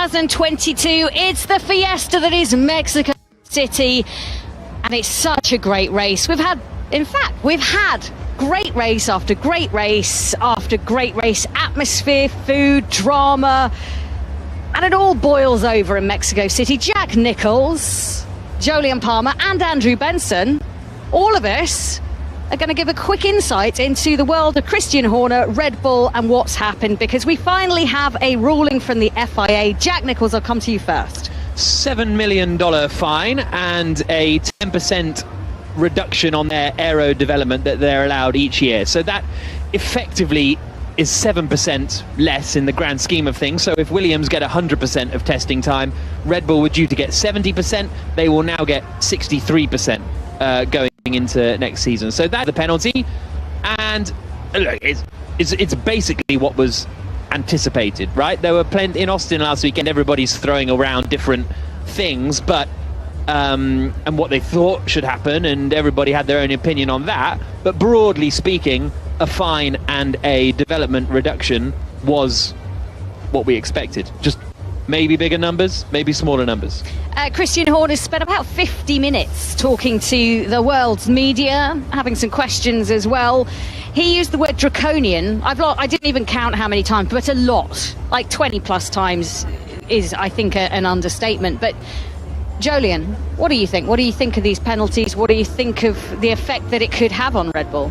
2022. It's the fiesta that is Mexico City, and it's such a great race. We've had great race after great race after great race, atmosphere, food, drama, and it all boils over in Mexico City. Jack Nicholls, Jolyon Palmer and Andrew Benson, all of us are going to give a quick insight into the world of Christian Horner, Red Bull and what's happened, because we finally have a ruling from the FIA. Jack Nicholls, I'll come to you first. $7 million fine and a 10% reduction on their aero development that they're allowed each year. So that effectively is 7% less in the grand scheme of things. So if Williams get 100% of testing time, Red Bull were due to get 70%. They will now get 63% going into next season. So that's the penalty. And look, it's basically what was anticipated, right? There were plenty in Austin last weekend. Everybody's throwing around different things, but and what they thought should happen, and everybody had their own opinion on that. But broadly speaking, a fine and a development reduction was what we expected. Just maybe bigger numbers, maybe smaller numbers. Christian Horner spent about 50 minutes talking to the world's media, having some questions as well. He used the word draconian. I didn't even count how many times, but a lot, like 20 plus times is, I think, an understatement. But Jolyon, what do you think? What do you think of these penalties? What do you think of the effect that it could have on Red Bull?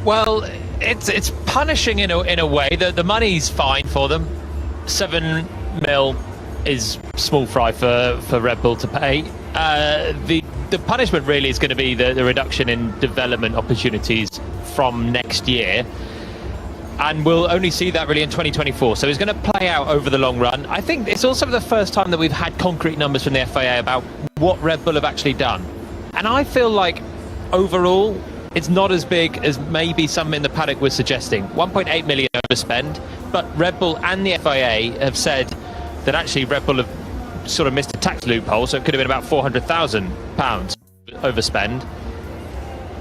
Well, it's punishing in a way. The money's fine for them. 7 mil is small fry for Red Bull to pay. The punishment really is going to be the reduction in development opportunities from next year, and we'll only see that really in 2024. So it's going to play out over the long run. I think it's also the first time that we've had concrete numbers from the FIA about what Red Bull have actually done, and I feel like overall it's not as big as maybe some in the paddock were suggesting. 1.8 million overspend, but Red Bull and the FIA have said that actually Red Bull have sort of missed a tax loophole, so it could have been about £400,000 overspend,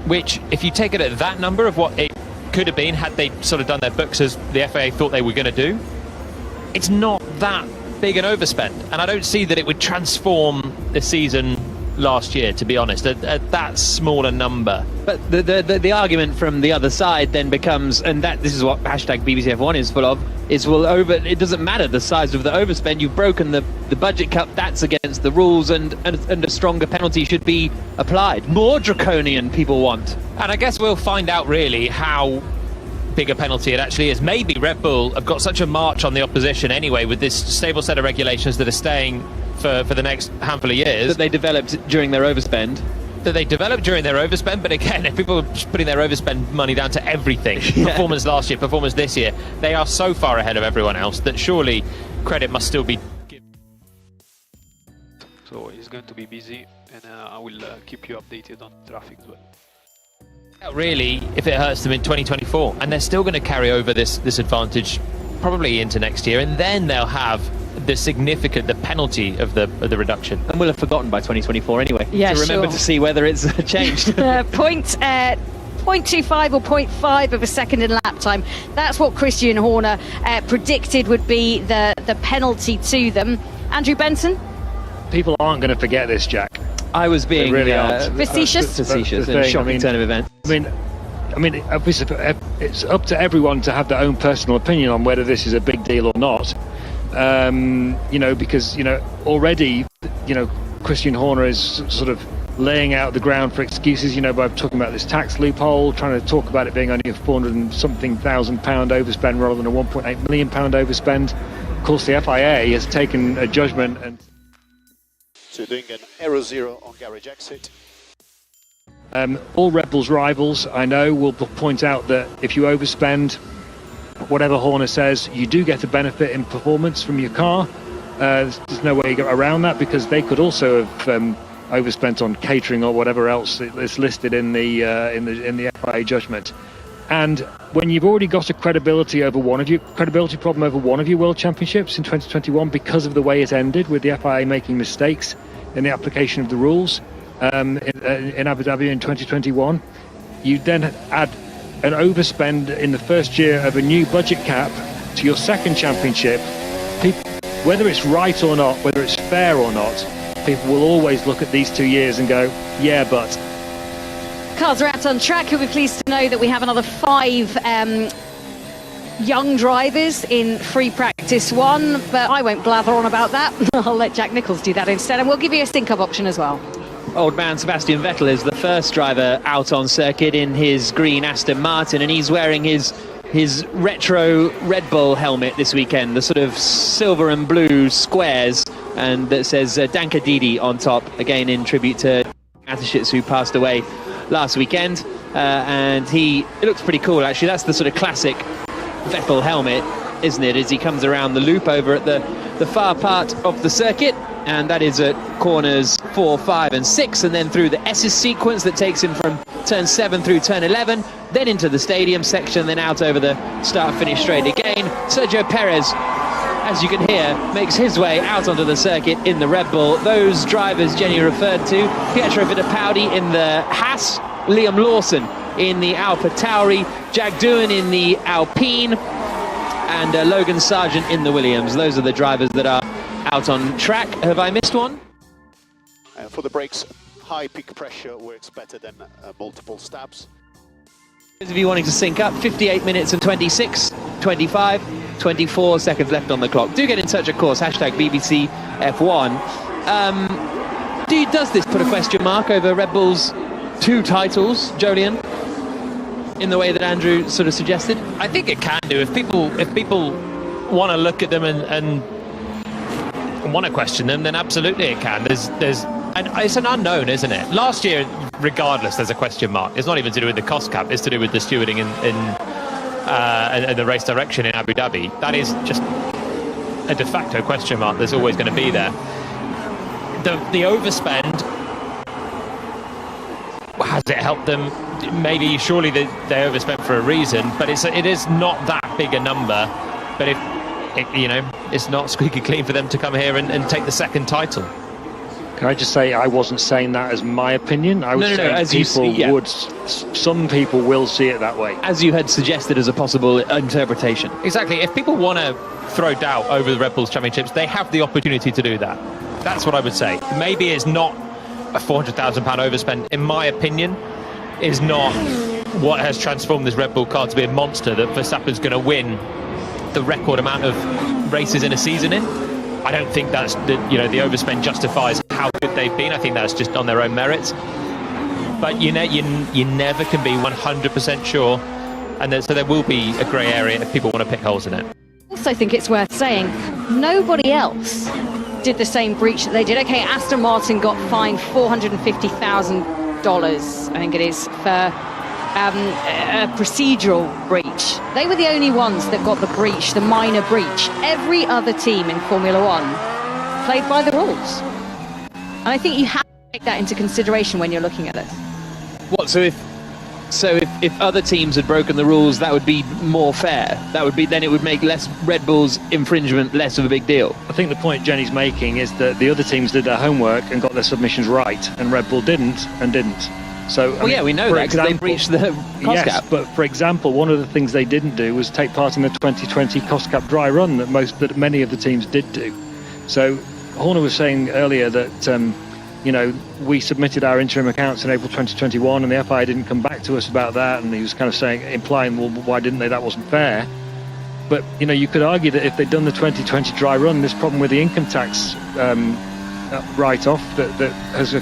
which, if you take it at that number of what it could have been had they sort of done their books as the FIA thought they were going to do, it's not that big an overspend, and I don't see that it would transform the season last year, to be honest, at that smaller number. But the argument from the other side then becomes, and this is what hashtag BBCF1 is full of, is, well, it doesn't matter the size of the overspend, you've broken the budget cut, that's against the rules, and a stronger penalty should be applied. More draconian people want. And I guess we'll find out really how big a penalty it actually is. Maybe Red Bull have got such a march on the opposition anyway with this stable set of regulations that are staying for the next handful of years. That they developed during their overspend. But again, if people are putting their overspend money down to everything, performance last year, performance this year, they are so far ahead of everyone else that surely credit must still be given. So it's going to be busy, and I will keep you updated on traffic as well. Really, if it hurts them in 2024, and they're still going to carry over this advantage probably into next year, and then they'll have the penalty of the reduction, and we'll have forgotten by 2024 anyway. Yeah, to remember to see whether it's changed. 0.25 or 0.5 of a second in lap time. That's what Christian Horner predicted would be the penalty to them. Andrew Benson? People aren't going to forget this, Jack. I was being really facetious in a shocking turn of events. I mean, it's up to everyone to have their own personal opinion on whether this is a big deal or not. Because already, Christian Horner is sort of laying out the ground for excuses, by talking about this tax loophole, trying to talk about it being only a £400,000 overspend rather than a £1.8 million overspend. Of course, the FIA has taken a judgment and so doing an Aero Zero on garage exit. All Red Bull's rivals, I know, will point out that if you overspend, whatever Horner says, you do get a benefit in performance from your car. There's no way you get around that, because they could also have overspent on catering or whatever else is listed in the FIA judgment. And when you've already got a credibility problem over one of your World Championships in 2021 because of the way it ended, with the FIA making mistakes in the application of the rules in Abu Dhabi in 2021, you then add an overspend in the first year of a new budget cap to your second championship. whether it's right or not, whether it's fair or not, people will always look at these 2 years and go, yeah, but. Cars are out on track. You'll be pleased to know that we have another 5 young drivers in free practice 1, but I won't blather on about that. I'll let Jack Nicholls do that instead, and we'll give you a sync up option as well. Old man Sebastian Vettel is the first driver out on circuit in his green Aston Martin, and he's wearing his retro Red Bull helmet this weekend, the sort of silver and blue squares, and that says Danka Didi on top, again in tribute to Mateschitz, who passed away last weekend. And it looks pretty cool, actually. That's the sort of classic Vettel helmet, isn't it, as he comes around the loop over at the far part of the circuit, and that is at corners 4, 5 and 6, and then through the S's sequence that takes him from turn 7 through turn 11, then into the stadium section, then out over the start-finish straight again. Sergio Perez, as you can hear, makes his way out onto the circuit in the Red Bull. Those drivers Jenny referred to, Pietro Fittipaldi in the Haas, Liam Lawson in the Alfa Tauri, Jack Doohan in the Alpine, and Logan Sargent in the Williams. Those are the drivers that are out on track. Have I missed one? For the brakes, high peak pressure works better than multiple stabs. Those of you wanting to sync up, 58 minutes and 26, 25, 24 seconds left on the clock. Do get in touch, of course, hashtag BBC F1. Does this put a question mark over Red Bull's 2 titles, Jolyon, in the way that Andrew sort of suggested? I think it can do. If people want to look at them and want to question them, then absolutely it can. And it's an unknown, isn't it? Last year, regardless, there's a question mark. It's not even to do with the cost cap. It's to do with the stewarding and the race direction in Abu Dhabi. That is just a de facto question mark. There's always going to be there. The overspend, has it helped them? Maybe, surely they overspent for a reason, but it is not that big a number. But it's not squeaky clean for them to come here and take the 2nd title. Can I just say, I wasn't saying that as my opinion. I was saying some people will see it that way. As you had suggested as a possible interpretation. Exactly. If people want to throw doubt over the Red Bull's championships, they have the opportunity to do that. That's what I would say. Maybe it's not a £400,000 overspend, in my opinion, is not what has transformed this Red Bull car to be a monster that Verstappen's going to win the record amount of races in a season in. I don't think that's the overspend justifies how good they've been. I think that's just on their own merits. But you never can be 100% sure, and so there will be a grey area if people want to pick holes in it. I also think it's worth saying nobody else did the same breach that they did. Okay, Aston Martin got fined $450,000, I think it is, for a procedural breach. They were the only ones that got the breach, the minor breach. Every other team in Formula One played by the rules. And I think you have to take that into consideration when you're looking at this. What, so if other teams had broken the rules, that would be more fair? Then it would make Red Bull's infringement less of a big deal? I think the point Jenny's making is that the other teams did their homework and got their submissions right, and Red Bull didn't. So, we know that because they breached the cost cap. But for example, one of the things they didn't do was take part in the 2020 cost cap dry run that many of the teams did do. So Horner was saying earlier that we submitted our interim accounts in April 2021, and the FIA didn't come back to us about that, and he was kind of implying, well, why didn't they? That wasn't fair. But you could argue that if they'd done the 2020 dry run, this problem with the income tax write-off that has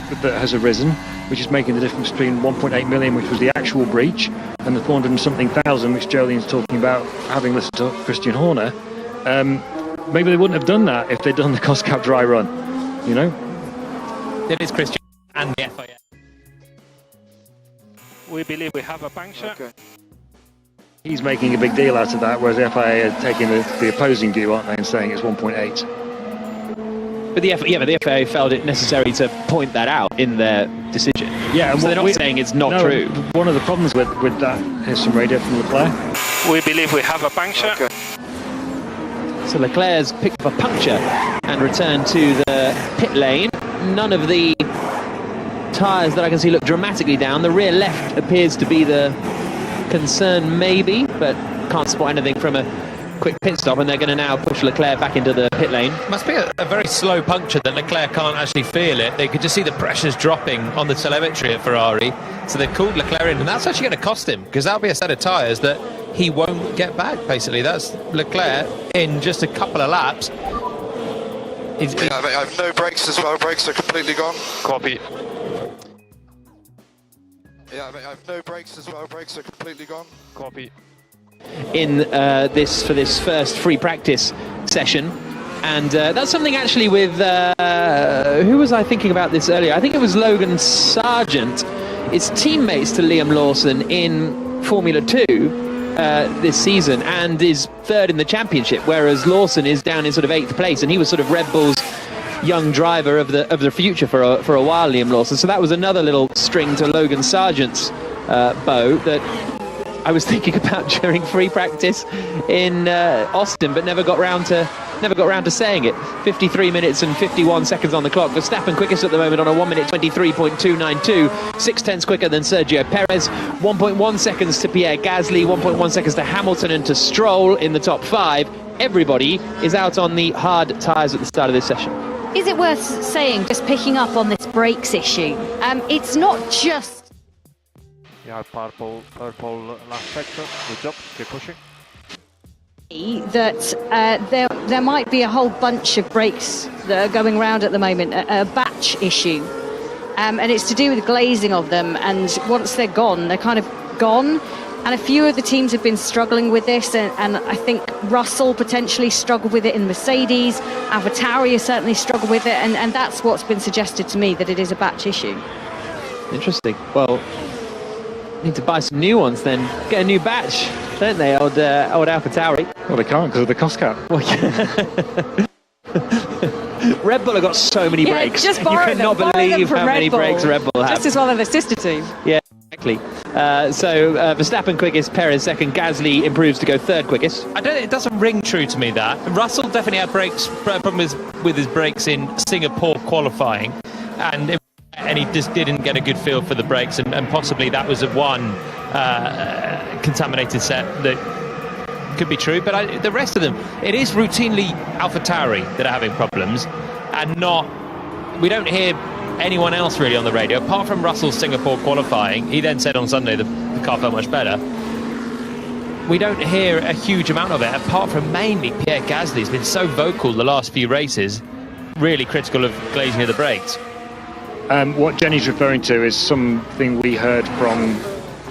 arisen, which is making the difference between 1.8 million, which was the actual breach, and the 400 and something thousand, which Jolene's talking about, having listened to Christian Horner. Maybe they wouldn't have done that if they'd done the cost cap dry run, It is Christian and the FIA. We believe we have a puncture. Okay. He's making a big deal out of that, whereas the FIA are taking the opposing view, aren't they, and saying it's 1.8. But the FIA felt it necessary to point that out in their decision. Yeah, and so they're not saying it's not true. One of the problems with that, here's some radio from Leclerc. We believe we have a puncture. Okay. So Leclerc's picked up a puncture and returned to the pit lane. None of the tyres that I can see look dramatically down. The rear left appears to be the concern, maybe, but can't spot anything from a quick pit stop, and they're going to now push Leclerc back into the pit lane. Must be a very slow puncture that Leclerc can't actually feel it. They could just see the pressures dropping on the telemetry at Ferrari. So they've called Leclerc in, and that's actually going to cost him, because that'll be a set of tyres that he won't get back, basically. That's Leclerc in just a couple of laps. Yeah, I have no brakes as well. Brakes are completely gone. Copy. Yeah, I have no brakes as well. Brakes are completely gone. Copy. In for this first free practice session, and that's something actually with who was I thinking about this earlier? I think it was Logan Sargent. It's teammates to Liam Lawson in Formula 2 this season, and is third in the championship, whereas Lawson is down in sort of 8th place, and he was sort of Red Bull's young driver of the future for a while, Liam Lawson. So that was another little string to Logan Sargent's bow that I was thinking about during free practice in Austin, but never got round to saying it. 53 minutes and 51 seconds on the clock. Verstappen quickest at the moment on a 1 minute 23.292, 6/10 quicker than Sergio Perez. 1.1 seconds to Pierre Gasly, 1.1 seconds to Hamilton and to Stroll in the top 5. Everybody is out on the hard tyres at the start of this session. Is it worth saying, just picking up on this brakes issue, it's not just Yeah, purple last sector. Good job. Keep pushing. that there might be a whole bunch of brakes that are going around at the moment, a batch issue, and it's to do with the glazing of them, and once they're gone, they're kind of gone. And a few of the teams have been struggling with this, and I think Russell potentially struggled with it in Mercedes. AlphaTauri has certainly struggled with it, and that's what's been suggested to me, that it is a batch issue. Interesting. Well, need to buy some new ones then. Get a new batch, don't they, old AlphaTauri? Well, they can't because of the cost cap. Red Bull have got so many brakes. Just You borrow cannot them, believe how many brakes Red Bull have. Just as well as their sister team. Yeah, exactly. So Verstappen quickest, Perez second, Gasly improves to go third quickest. It doesn't ring true to me, that. Russell definitely had problems with his brakes in Singapore qualifying, and he just didn't get a good feel for the brakes, and possibly that was one contaminated set that could be true. But the rest of them, it is routinely AlphaTauri that are having problems, and we don't hear anyone else really on the radio apart from Russell's Singapore qualifying. He then said on Sunday the car felt much better. We don't hear a huge amount of it, apart from mainly Pierre Gasly. He's been so vocal the last few races, really critical of glazing of the brakes. What Jenny's referring to is something we heard from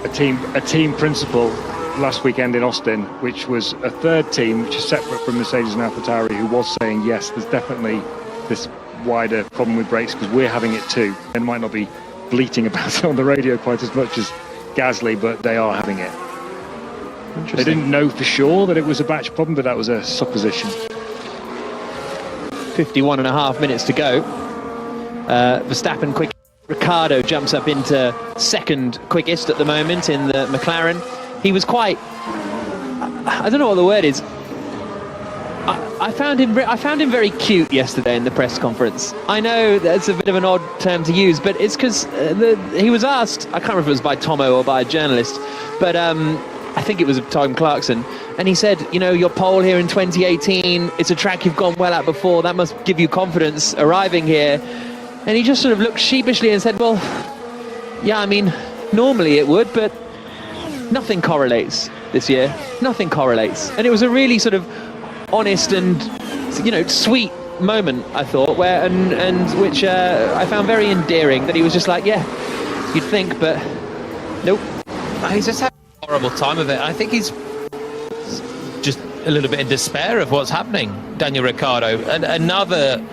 a team principal last weekend in Austin, which was a third team, which is separate from Mercedes and AlphaTauri, who was saying, yes, there's definitely this wider problem with brakes because we're having it too. And might not be bleating about it on the radio quite as much as Gasly, but they are having it. They didn't know for sure that it was a batch problem, but that was a supposition. 51.5 minutes to go. Verstappen quick. Ricciardo jumps up into second quickest at the moment in the McLaren. He was quite, I don't know what the word is. I found him very cute yesterday in the press conference. I know that's a bit of an odd term to use, but it's because he was asked, I can't remember if it was by Tomo or by a journalist, but I think it was Tom Clarkson, and he said, your pole here in 2018, it's a track you've gone well at before, that must give you confidence arriving here. And he just sort of looked sheepishly and said, well, yeah, I mean, normally it would, but nothing correlates this year. Nothing correlates. And it was a really sort of honest and, sweet moment, I thought, and which I found very endearing, that he was just like, yeah, you'd think, but nope. He's just having a horrible time of it. I think he's just a little bit in despair of what's happening, Daniel Ricciardo. And another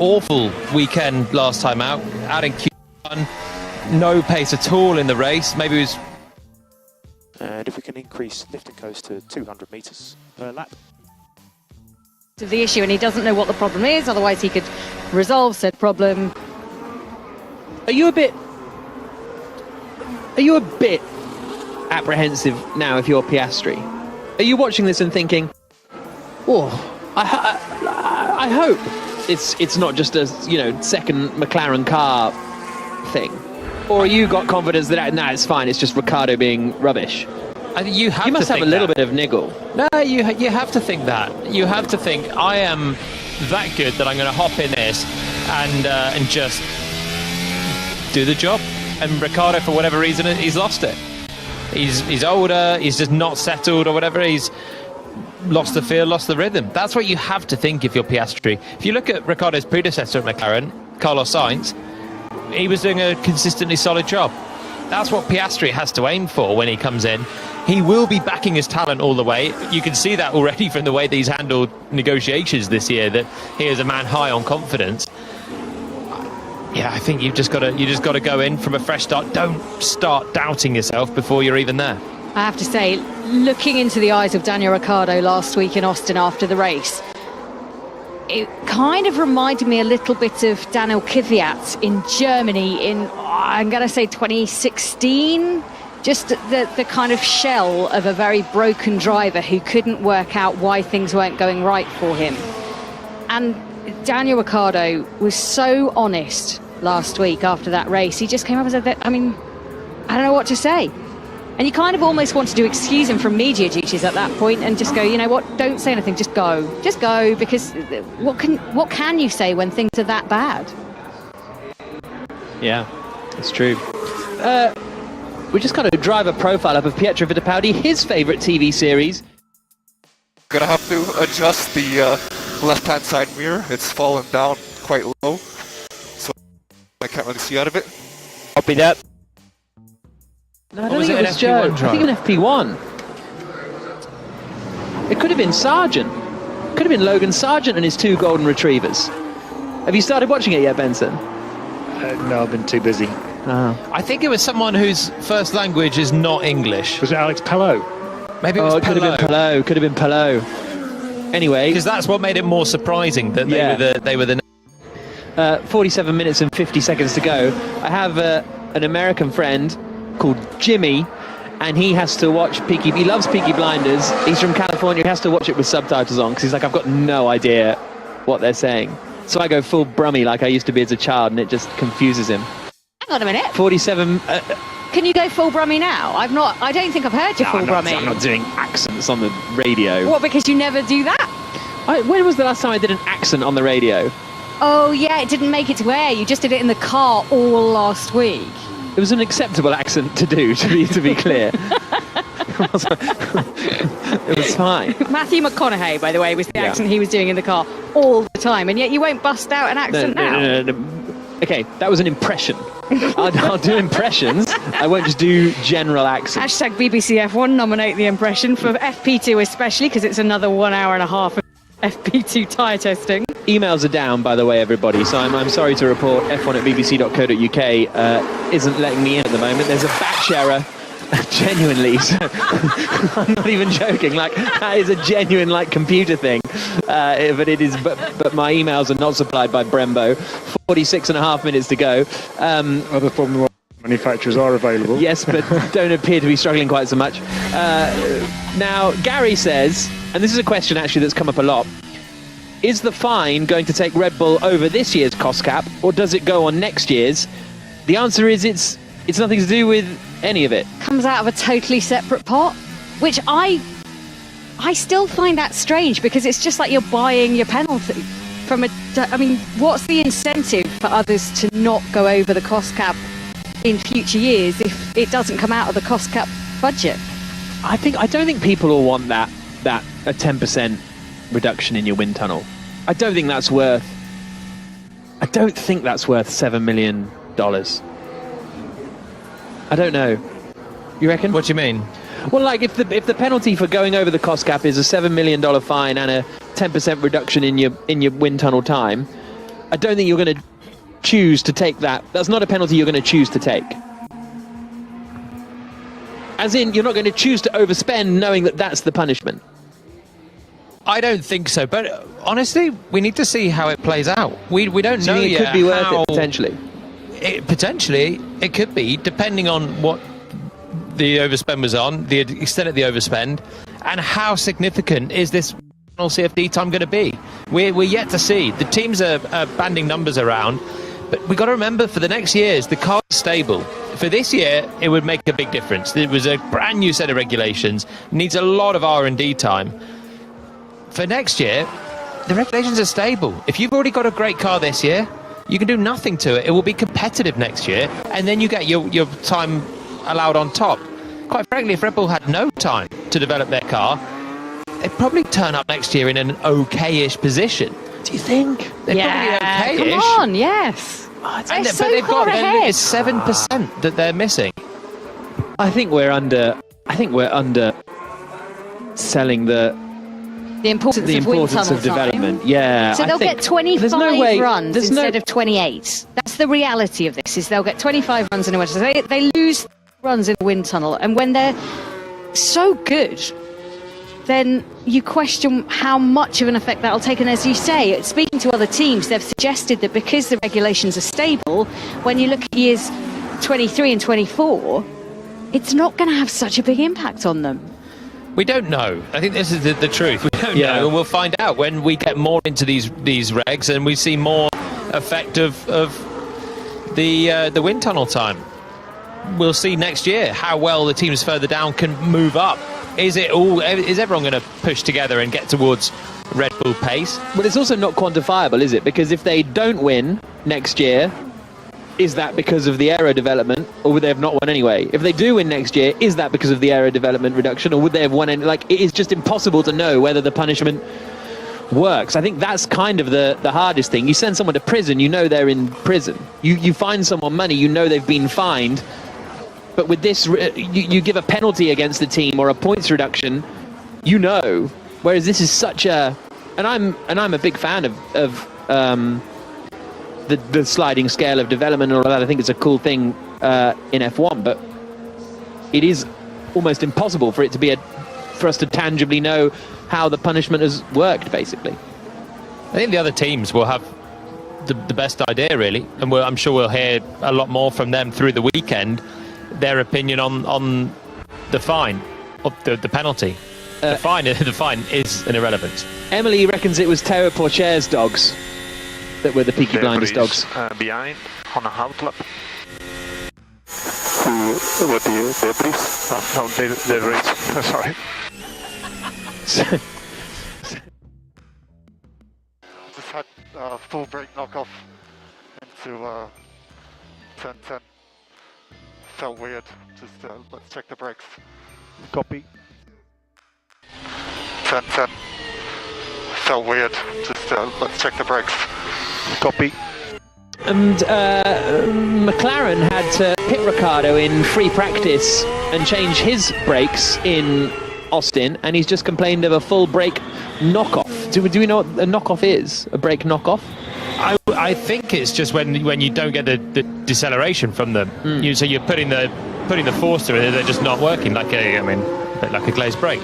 awful weekend last time out, adding Q1, no pace at all in the race. Maybe it was... And if we can increase lift and coast to 200 metres per lap. Of the issue, and he doesn't know what the problem is, otherwise he could resolve said problem. Are you a bit apprehensive now if you're Piastri? Are you watching this and thinking, I hope it's not just a second McLaren car thing, or you got confidence that it's fine, it's just Ricciardo being rubbish? You have You must to have a think little that. bit of niggle. No, you have to think that. You have to think, I am that good that I'm going to hop in this and just do the job. And Ricciardo, for whatever reason, he's lost it. He's older, he's just not settled or whatever. He's lost the feel, lost the rhythm. That's what you have to think if you're Piastri. If you look at Ricciardo's predecessor at McLaren, Carlos Sainz, he was doing a consistently solid job. That's what Piastri has to aim for when he comes in. He will be backing his talent all the way. You can see that already from the way that he's handled negotiations this year, that he is a man high on confidence. Yeah, I think you just got to go in from a fresh start. Don't start doubting yourself before you're even there. I have to say, looking into the eyes of Daniel Ricciardo last week in Austin after the race, it kind of reminded me a little bit of Daniel Kvyat in Germany in, I'm going to say 2016. Just the kind of shell of a very broken driver who couldn't work out why things weren't going right for him. And Daniel Ricciardo was so honest last week after that race. He just came up and said that, I mean, I don't know what to say. And you kind of almost wanted to excuse him from media duties at that point and just go, you know what, don't say anything, just go, because what can you say when things are that bad? Yeah, it's true. We just got a driver profile up of Pietro Fittipaldi, his favourite TV series. Gonna have to adjust the left-hand side mirror. It's fallen down quite low, so I can't really see out of it. Copy that. No, I don't think it was Joe. I think an FP1. It could have been Sargent. Could have been Logan Sargent and his 2 golden retrievers. Have you started watching it yet, Benson? No, I've been too busy. Oh. I think it was someone whose first language is not English. Was it Alex Pelot? Maybe it was it could have been Pelot. Could have been Pelot. Anyway, because that's what made it more surprising that they were the 47 minutes and 50 seconds to go. I have an American friend called Jimmy, and he has to watch he loves Peaky Blinders. He's from California. He has to watch it with subtitles on because he's like, I've got no idea what they're saying. So I go full Brummy like I used to be as a child, and it just confuses him. Hang on a minute. 47. Can you go full Brummy now? I don't think I've heard you full Brummy. I'm not doing accents on the radio. What, because you never do that? When was the last time I did an accent on the radio? Oh yeah, it didn't make it to air. You just did it in the car all last week. It was an acceptable accent to do, to be clear. It was fine. Matthew McConaughey, by the way, was the accent he was doing in the car all the time, and yet you won't bust out an accent now. No. Okay, that was an impression. I'll do impressions. I won't just do general accents. Hashtag BBC F1 nominate the impression for FP2 especially, because it's another 1 hour and a half of FP2 tyre testing. Emails are down, by the way, everybody, so I'm sorry to report f1@bbc.co.uk isn't letting me in at the moment. There's a batch error, genuinely. So I'm not even joking. Like, that is a genuine, computer thing. But my emails are not supplied by Brembo. 46.5 minutes to go. Other Formula 1 manufacturers are available. Yes, but don't appear to be struggling quite so much. Now, Gary says, and this is a question actually that's come up a lot, is the fine going to take Red Bull over this year's cost cap, or does it go on next year's? The answer is it's nothing to do with any of it. Comes out of a totally separate pot, which I still find that strange, because it's just like you're buying your penalty from what's the incentive for others to not go over the cost cap in future years if it doesn't come out of the cost cap budget? I don't think people will want that a 10% reduction in your wind tunnel. I don't think that's worth $7 million. I don't know. You reckon? What do you mean? Well, if the penalty for going over the cost cap is a $7 million fine and a 10% reduction in your wind tunnel time, I don't think you're going to choose to take that. That's not a penalty you're going to choose to take. As in, you're not going to choose to overspend knowing that that's the punishment. I don't think so, but honestly, we need to see how it plays out. We don't know yet. It could be worth it, potentially. Potentially, it could be, depending on what the overspend was on, the extent of the overspend, and how significant is this CFD time going to be. We're yet to see. The teams are banding numbers around, but we've got to remember, for the next years, the car is stable. For this year, it would make a big difference. It was a brand new set of regulations, needs a lot of R&D time. For next year, the regulations are stable. If you've already got a great car this year, you can do nothing to it. It will be competitive next year, and then you get your time allowed on top. Quite frankly, if Red Bull had no time to develop their car, they'd probably turn up next year in an okay-ish position. Do you think? They'd probably be okay-ish. Come on, yes. But they've got it's 7% that they're missing. I think we're under selling the importance of wind tunnel development. time. Yeah. So they'll get 25 runs instead of 28. That's the reality of this, is they'll get 25 runs in a winter. So they lose runs in the wind tunnel, and when they're so good, then you question how much of an effect that'll take. And as you say, speaking to other teams, they've suggested that because the regulations are stable, when you look at years 23 and 24, it's not going to have such a big impact on them. We don't know. I think this is the truth. We don't know, and we'll find out when we get more into these regs and we see more effect of the wind tunnel time. We'll see next year how well the teams further down can move up. Is everyone going to push together and get towards Red Bull pace? Well, it's also not quantifiable, is it? Because if they don't win next year, is that because of the aero development, or would they have not won anyway? If they do win next year, is that because of the aero development reduction, or would they have won? Like, it is just impossible to know whether the punishment works. I think that's kind of the hardest thing. You send someone to prison, you know they're in prison. You fine someone money, you know they've been fined. But with this, you give a penalty against the team or a points reduction, you know. Whereas this is such a, and I'm a big fan of the sliding scale of development and all of that. I think it's a cool thing in F1, but it is almost impossible for it to be for us to tangibly know how the punishment has worked, basically. I think the other teams will have the best idea, really, and I'm sure we'll hear a lot more from them through the weekend. Their opinion on the fine, or the penalty. The fine is an irrelevance. Emily reckons it was Teo Porcher's dogs that were the Peaky Blinders dogs. Behind on a hard lap. What the Debris? No, the race. Sorry. Just had full brake knockoff into turn 10. Felt weird. Just let's check the brakes. Copy. Turn 10. Felt weird. Just let's check the brakes. Copy. And McLaren had to pit Ricciardo in free practice and change his brakes in Austin, and he's just complained of a full brake knockoff. Do we know what a knockoff is? A brake knockoff? I think it's just when you don't get the deceleration from them. So you're putting the force through it, they're just not working, like a bit like a glazed brake.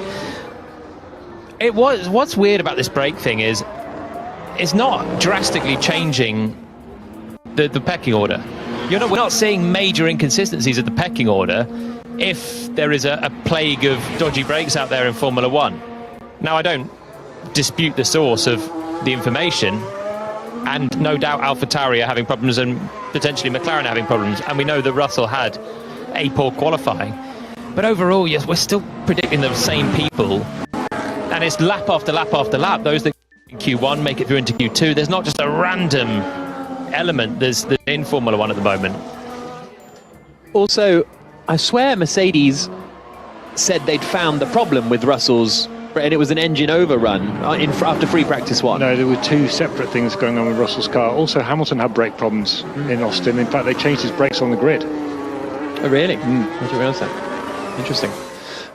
What's weird about this brake thing is it's not drastically changing the pecking order. We're not seeing major inconsistencies of the pecking order if there is a plague of dodgy brakes out there in Formula One. Now, I don't dispute the source of the information, and no doubt AlphaTauri are having problems and potentially McLaren are having problems, and we know that Russell had a poor qualifying. But overall, yes, we're still predicting the same people, and it's lap after lap after lap. Those that in Q1 make it through into Q2. There's not just a random element there's in Formula One at the moment. Also, I swear Mercedes said they'd found the problem with Russell's, and it was an engine overrun after free practice one. No, there were two separate things going on with Russell's car. Also, Hamilton had brake problems in Austin. In fact, they changed his brakes on the grid. Oh, really? I didn't realise that. Interesting.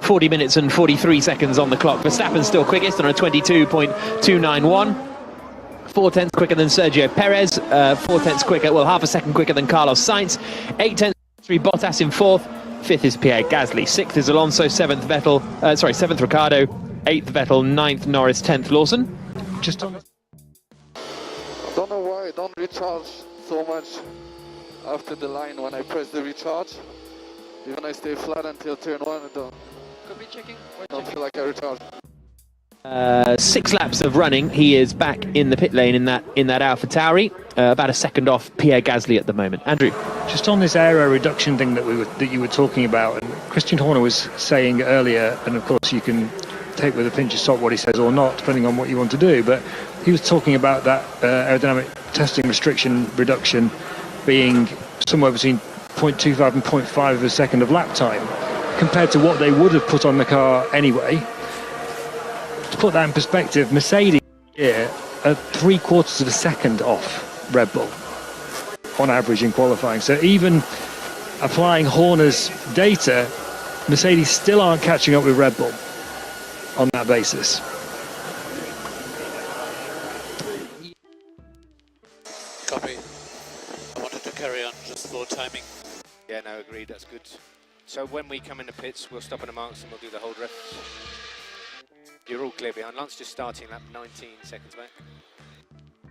40 minutes and 43 seconds on the clock. Verstappen's still quickest on a 22.291. 4/10 quicker than Sergio Perez. 4/10 quicker, well, half a second quicker than Carlos Sainz. 8/10 Bottas in 4th. 5th is Pierre Gasly. 6th is Alonso. 7th Vettel. 7th Ricciardo. 8th Vettel. 9th Norris. 10th Lawson. Just on. I don't know why I don't recharge so much after the line when I press the recharge. Even I stay flat until turn 1, I don't. Could be checking. Don't feel like I recharge. 6 laps of running, he is back in the pit lane in that AlphaTauri, about a second off Pierre Gasly at the moment. Andrew, just on this aero reduction thing that you were talking about, and Christian Horner was saying earlier, and of course you can take with a pinch of salt what he says or not, depending on what you want to do, but he was talking about that aerodynamic testing reduction being somewhere between 0.25 and 0.5 of a second of lap time, compared to what they would have put on the car anyway. To put that in perspective, Mercedes here are 3/4 of a second off Red Bull on average in qualifying. So even applying Horner's data, Mercedes still aren't catching up with Red Bull on that basis. Copy. I wanted to carry on just for timing. Yeah, no, agreed, that's good. So when we come into pits, we'll stop at the marks and we'll do the hold ref. You're all clear behind. Lance just starting lap 19 seconds back.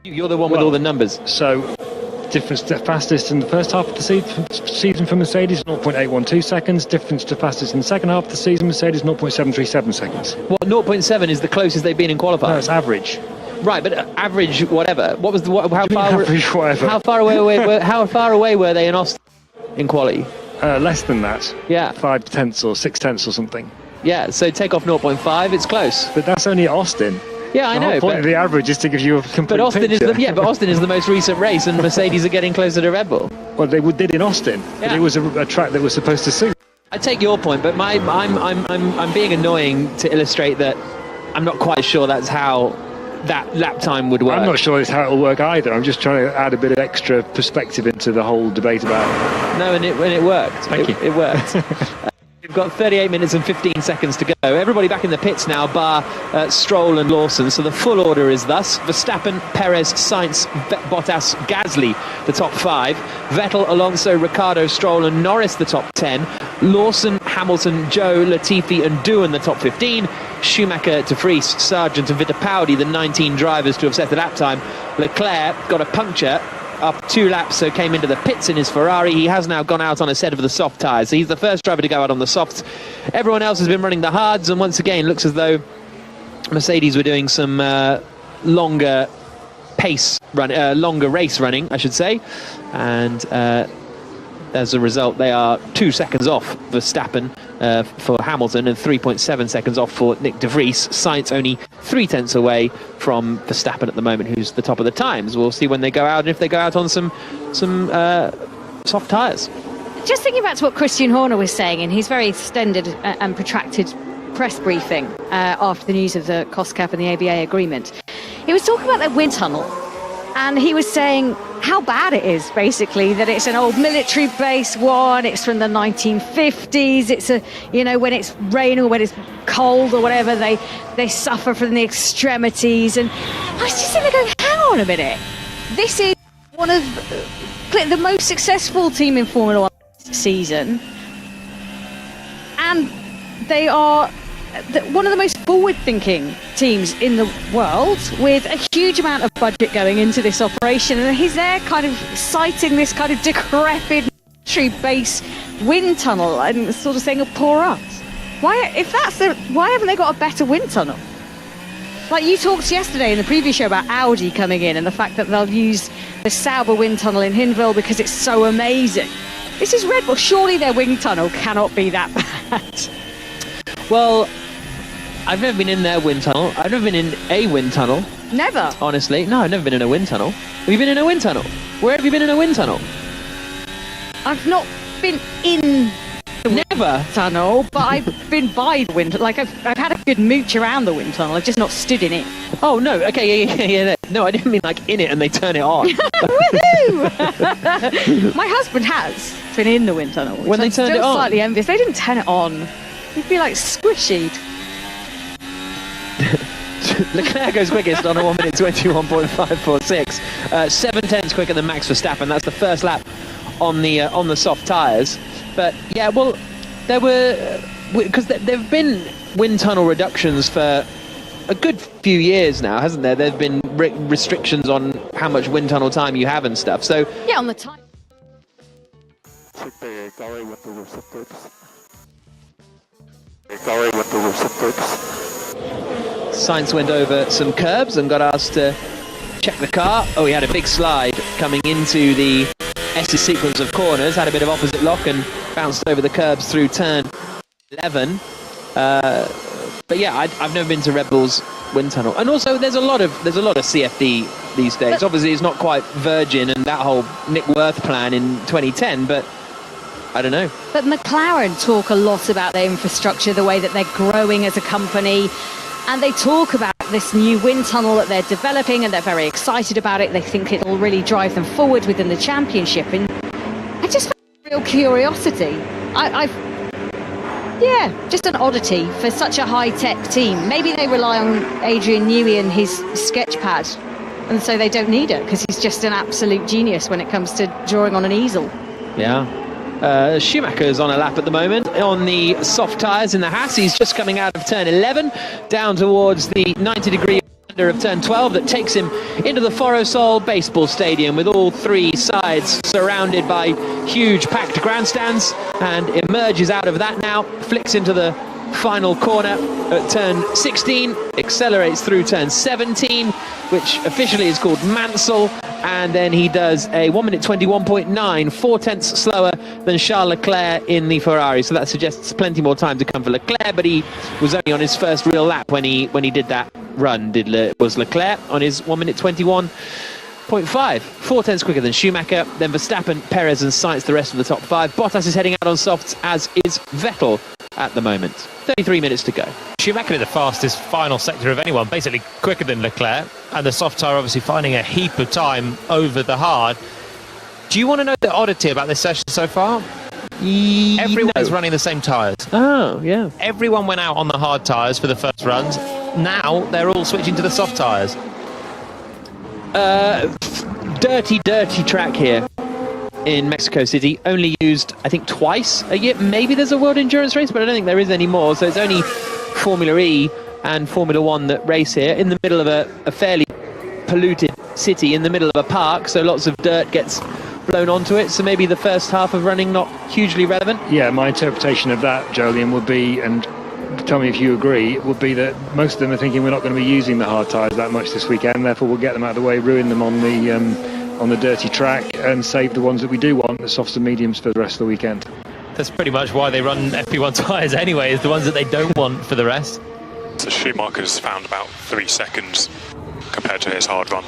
you're the one with all the numbers. So difference to fastest in the first half of the season for Mercedes, 0.812 seconds. Difference to fastest in the second half of the season, Mercedes, 0.737 seconds. What, 0.7 is the closest they've been in qualifying? No, it's average. Right, but average, whatever. What was the how far? Average, whatever. How far away were they in Austin in quali? Less than that. Yeah, 5 tenths or 6 tenths or something. yeah. So take off 0.5. It's close. But that's only at Austin. Yeah, I The know. whole point of the average is to give you a complete But Austin picture. but Austin is the most recent race, and Mercedes are getting closer to Red Bull. Well, they did in Austin. Yeah. But it was a track that was supposed to suit. I take your point, but I'm being annoying to illustrate that I'm not quite sure that's how that lap time would work. I'm not sure it's how it'll work either. I'm just trying to add a bit of extra perspective into the whole debate about it. No, and it worked. Thank you. It worked. We've got 38 minutes and 15 seconds to go. Everybody back in the pits now, bar Stroll and Lawson. So the full order is thus: Verstappen, Perez, Sainz, Bottas, Gasly, the top 5. Vettel, Alonso, Ricciardo, Stroll and Norris, the top 10. Lawson, Hamilton, Joe, Latifi and Doohan, the top 15. Schumacher, De Vries, Sargent and Fittipaldi, the 19 drivers to have set the lap time. Leclerc got a puncture after 2 laps, so came into the pits in his Ferrari. He has now gone out on a set of the soft tyres, so he's the first driver to go out on the softs. Everyone else has been running the hards, and once again looks as though Mercedes were doing some longer race running, I should say, and as a result they are 2 seconds off Verstappen for Hamilton and 3.7 seconds off for Nick De Vries. Sainz only 3 tenths away from Verstappen at the moment, who's the top of the times. We'll see when they go out, and if they go out on some soft tyres. Just thinking back to what Christian Horner was saying in his very extended and protracted press briefing after the news of the cost cap and the ABA agreement, he was talking about the wind tunnel, and he was saying how bad it is, basically, that it's an old military base one, it's from the 1950s, it's a, you know, when it's raining or when it's cold or whatever, they suffer from the extremities. And I was just sitting there going, hang on a minute, this is one of the most successful team in Formula 1 this season, and they are one of the most forward-thinking teams in the world, with a huge amount of budget going into this operation, and he's there kind of citing this kind of decrepit military base wind tunnel and sort of saying, oh, poor us. Why haven't they got a better wind tunnel? Like you talked yesterday in the previous show about Audi coming in and the fact that they'll use the Sauber wind tunnel in Hinwil because it's so amazing. This is Red Bull. Surely their wind tunnel cannot be that bad. Well, I've never been in their wind tunnel. I've never been in a wind tunnel. Never. Honestly, no, I've never been in a wind tunnel. Have you been in a wind tunnel? Where have you been in a wind tunnel? I've not been in the Never. tunnel, but I've been by the wind. Like I've had a good mooch around the wind tunnel. I've just not stood in it. Oh no. Okay. Yeah. No, I didn't mean like in it and they turn it on. Woohoo! My husband has been in the wind tunnel. When they turned it on? Slightly envious. They didn't turn it on. You'd be like squishied. Leclerc goes quickest on a 1 minute 21.546, 7 tenths quicker than Max Verstappen. That's the first lap on the soft tyres. But yeah, well, there were, because there've been wind tunnel reductions for a good few years now, hasn't there? There've been restrictions on how much wind tunnel time you have and stuff. So yeah, on the time. Check the gallery with the receptacles. The gallery with the receptacles. Sainz went over some curbs and got asked to check the car. Oh, he had a big slide coming into the S's sequence of corners, had a bit of opposite lock and bounced over the curbs through turn 11. But yeah, I've never been to Red Bull's wind tunnel, and also there's a lot of CFD these days. Obviously, it's not quite Virgin and that whole Nick Worth plan in 2010, but I don't know. But McLaren talk a lot about their infrastructure, the way that they're growing as a company, and they talk about this new wind tunnel that they're developing, and they're very excited about it. They think it'll really drive them forward within the championship, and I just find real curiosity. Yeah, just an oddity for such a high-tech team. Maybe they rely on Adrian Newey and his sketchpad, and so they don't need it because he's just an absolute genius when it comes to drawing on an easel. Yeah. Schumacher's on a lap at the moment on the soft tyres in the Haas. He's just coming out of turn 11, down towards the 90-degree of turn 12 that takes him into the Forosol baseball stadium with all three sides surrounded by huge packed grandstands, and emerges out of that now, flicks into the final corner at turn 16, accelerates through turn 17, which officially is called Mansell, and then he does a 1 minute 21.9, 4/10 slower than Charles Leclerc in the Ferrari. So that suggests plenty more time to come for Leclerc, but he was only on his first real lap when he did that run. Was Leclerc on his 1 minute 21.5, 4/10 quicker than Schumacher. Then Verstappen, Perez and Sainz, the rest of the top five. Bottas is heading out on softs, as is Vettel at the moment. 33 minutes to go. Schumacher in the fastest final sector of anyone, basically quicker than Leclerc, and the soft tyre obviously finding a heap of time over the hard. Do you want to know the oddity about this session so far? Everyone's running the same tyres. Oh, yeah. Everyone went out on the hard tyres for the first runs. Now they're all switching to the soft tyres. Dirty track here in Mexico City, only used I think twice a year. Maybe there's a World Endurance race, but I don't think there is anymore, so it's only Formula E and Formula 1 that race here in the middle of a fairly polluted city, in the middle of a park, so lots of dirt gets blown onto it, so maybe the first half of running not hugely relevant. Yeah, my interpretation of that, Jolien, would be, and tell me if you agree, would be that most of them are thinking we're not going to be using the hard tyres that much this weekend, therefore we'll get them out of the way, ruin them on the dirty track, and save the ones that we do want, the softs and mediums, for the rest of the weekend. That's pretty much why they run FP1 tyres anyway, is the ones that they don't want for the rest. So Schumacher's found about 3 seconds compared to his hard run.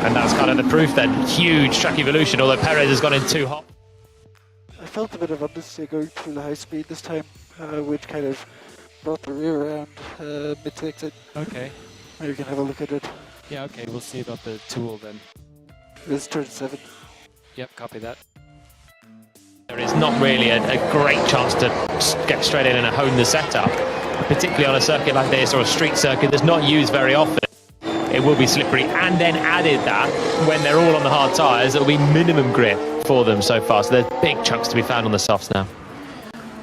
And that's kind of the proof then. Huge track evolution, although Perez has gone in too hot. I felt a bit of understeer going through the high speed this time, which kind of brought the rear around mid-exit. Okay. Maybe you can have a look at it. Yeah, okay, we'll see about the tool then. It's turn 7. Yep, copy that. There is not really a great chance to get straight in and hone the setup, particularly on a circuit like this or a street circuit that's not used very often. It will be slippery, and then added that when they're all on the hard tyres, it'll be minimum grip for them so far. So there's big chunks to be found on the softs now.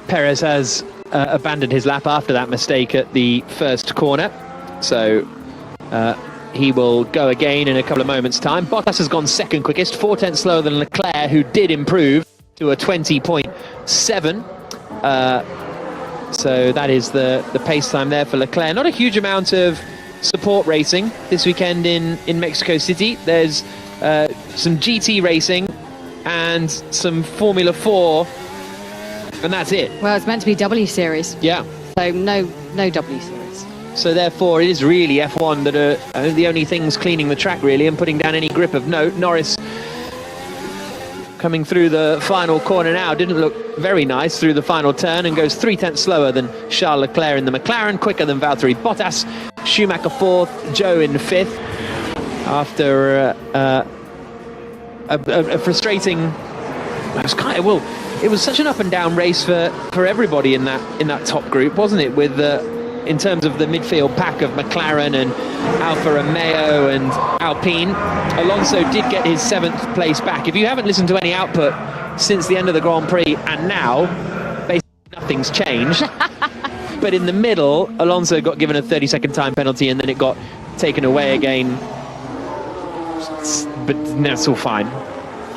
Perez has abandoned his lap after that mistake at the first corner, so he will go again in a couple of moments' time. Bottas has gone second quickest, 4/10 slower than Leclerc, who did improve to a 20.7. So that is the pace time there for Leclerc. Not a huge amount of support racing this weekend in Mexico City. There's some GT racing and some Formula 4, and that's it. Well, it's meant to be W Series. Yeah. So no W Series. So therefore it is really F1 that are the only things cleaning the track really and putting down any grip of note. Norris coming through the final corner now, didn't look very nice through the final turn, and goes 3/10 slower than Charles Leclerc in the McLaren, quicker than Valtteri Bottas. Schumacher 4th, Joe in 5th, after a frustrating... It was such an up and down race for everybody in that top group, wasn't it? With in terms of the midfield pack of McLaren and Alfa Romeo and Alpine. Alonso did get his 7th place back. If you haven't listened to any output since the end of the Grand Prix and now, basically nothing's changed. But in the middle, Alonso got given a 30-second time penalty and then it got taken away again. But that's all fine.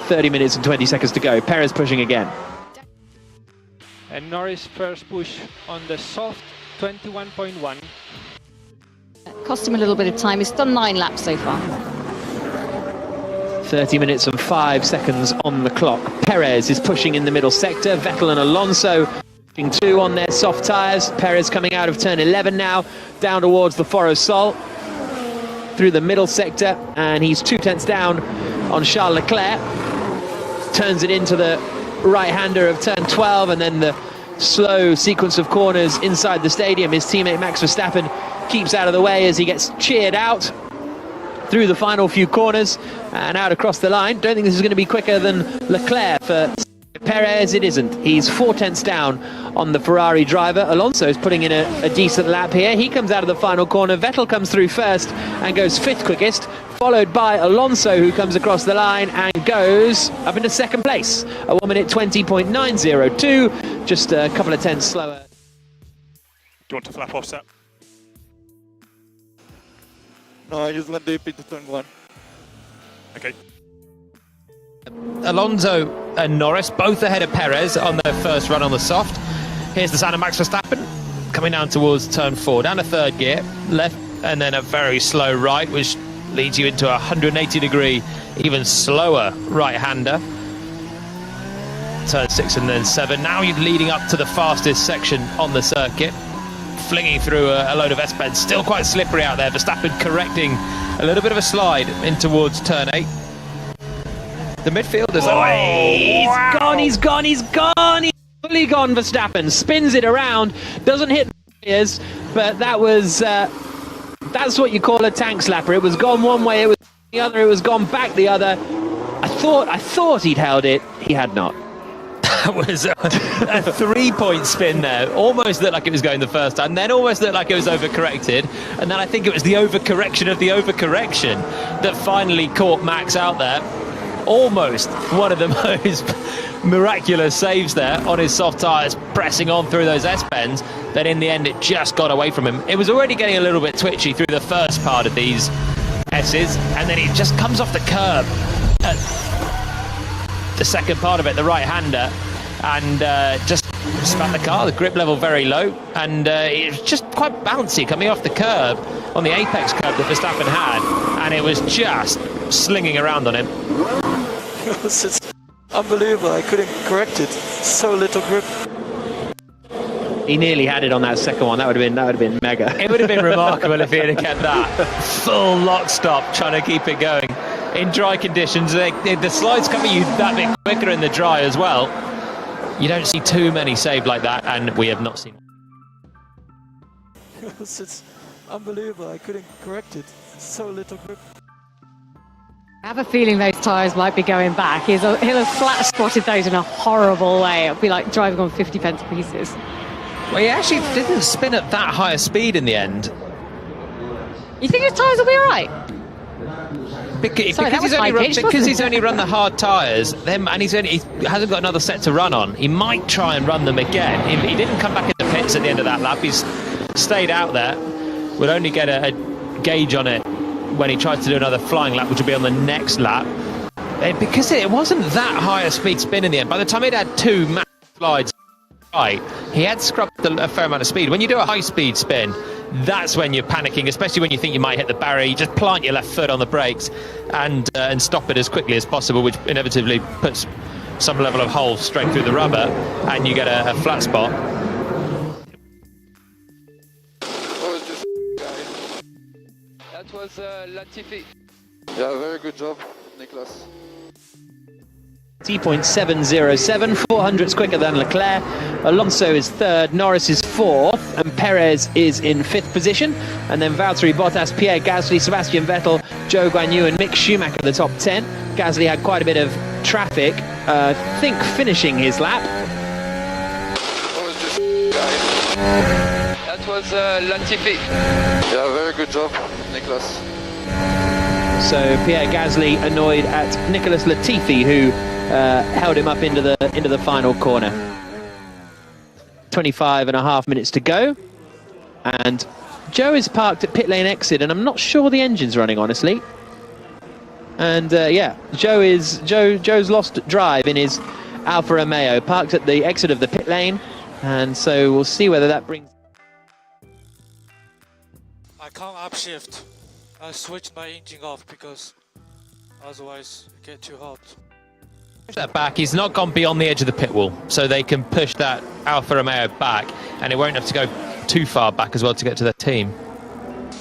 30 minutes and 20 seconds to go. Perez pushing again. And Norris first push on the soft 21.1. Cost him a little bit of time. He's done 9 laps so far. 30 minutes and 5 seconds on the clock. Perez is pushing in the middle sector. Vettel and Alonso pushing 2 on their soft tyres. Perez coming out of turn 11 now, down towards the Foro Sol, through the middle sector, and he's 2 tenths down on Charles Leclerc. Turns it into the right-hander of turn 12, and then the slow sequence of corners inside the stadium. His teammate Max Verstappen keeps out of the way as he gets cheered out through the final few corners and out across the line. Don't think this is going to be quicker than Leclerc. For Perez, it isn't. He's 4 tenths down on the Ferrari driver. Alonso is putting in a decent lap here. He comes out of the final corner. Vettel comes through first and goes 5th quickest, followed by Alonso, who comes across the line and goes up into 2nd place. A 1 minute 20.902, just a couple of tenths slower. Do you want to flap offset? No, I just went deep into turn 1. Okay. Alonso and Norris both ahead of Perez on their first run on the soft. Here's the sound of Max Verstappen coming down towards turn 4, down to 3rd gear, left, and then a very slow right, which leads you into a 180-degree, even slower right-hander. Turn 6 and then 7. Now you're leading up to the fastest section on the circuit, flinging through a load of S-bends. Still quite slippery out there. Verstappen correcting a little bit of a slide in towards turn 8. The midfielders. He's gone. He's fully gone. Verstappen spins it around, doesn't hit the barriers, but that was that's what you call a tank slapper. It was gone one way, it was the other, it was gone back the other. I thought he'd held it. He had not. That was a 3-point spin there. Almost looked like it was going the first time, then almost looked like it was overcorrected, and then I think it was the overcorrection of the overcorrection that finally caught Max out there. Almost one of the most miraculous saves there on his soft tyres, pressing on through those S-bends. Then in the end it just got away from him. It was already getting a little bit twitchy through the first part of these S's, and then he just comes off the curb at the second part of it, the right-hander, and just spat the car. The grip level very low, and it was just quite bouncy coming off the curb on the apex curb that Verstappen had, and it was just slinging around on him. It's unbelievable. I couldn't correct it. So little grip. He nearly had it on that second one. That would have been mega. It would have been remarkable if he had kept that full lock stop, trying to keep it going in dry conditions. The slides cover you that bit quicker in the dry as well. You don't see too many saved like that, and we have not seen. It's unbelievable. I couldn't correct it. So little grip. I have a feeling those tyres might be going back. He'll have flat spotted those in a horrible way. It'll be like driving on 50 pence pieces. Well, he actually didn't spin at that high a speed in the end. You think his tyres will be all right? Because he's only run the hard tyres, and he hasn't got another set to run on. He might try and run them again. He didn't come back in the pits at the end of that lap. He's stayed out there. We'll only get a gauge on it when he tries to do another flying lap, which will be on the next lap. Because it wasn't that high a speed spin in the end. By the time he'd had 2 massive slides right, he had scrubbed a fair amount of speed. When you do a high speed spin, that's when you're panicking, especially when you think you might hit the barrier. You just plant your left foot on the brakes and stop it as quickly as possible, which inevitably puts some level of hole straight through the rubber, and you get a flat spot. What was this guy? That was Latifi. Yeah, very good job, Niklas. 0.707, 400ths quicker than Leclerc. Alonso is 3rd, Norris is 4th, and Perez is in 5th position. And then Valtteri Bottas, Pierre Gasly, Sebastian Vettel, Zhou Guanyu and Mick Schumacher the top 10. Gasly had quite a bit of traffic, I think finishing his lap. What was this guy? That was Latifi. Yeah, very good job, Niklas. So Pierre Gasly annoyed at Nicholas Latifi, who held him up into the final corner. 25.5 minutes to go, and Joe is parked at pit lane exit, and I'm not sure the engine's running, honestly. And yeah, Joe's lost drive in his Alfa Romeo, parked at the exit of the pit lane, and so we'll see whether that brings. I can't upshift. I switched my engine off because otherwise it get too hot. Push that back. He's not gone beyond the edge of the pit wall, so they can push that Alfa Romeo back, and it won't have to go too far back as well to get to their team.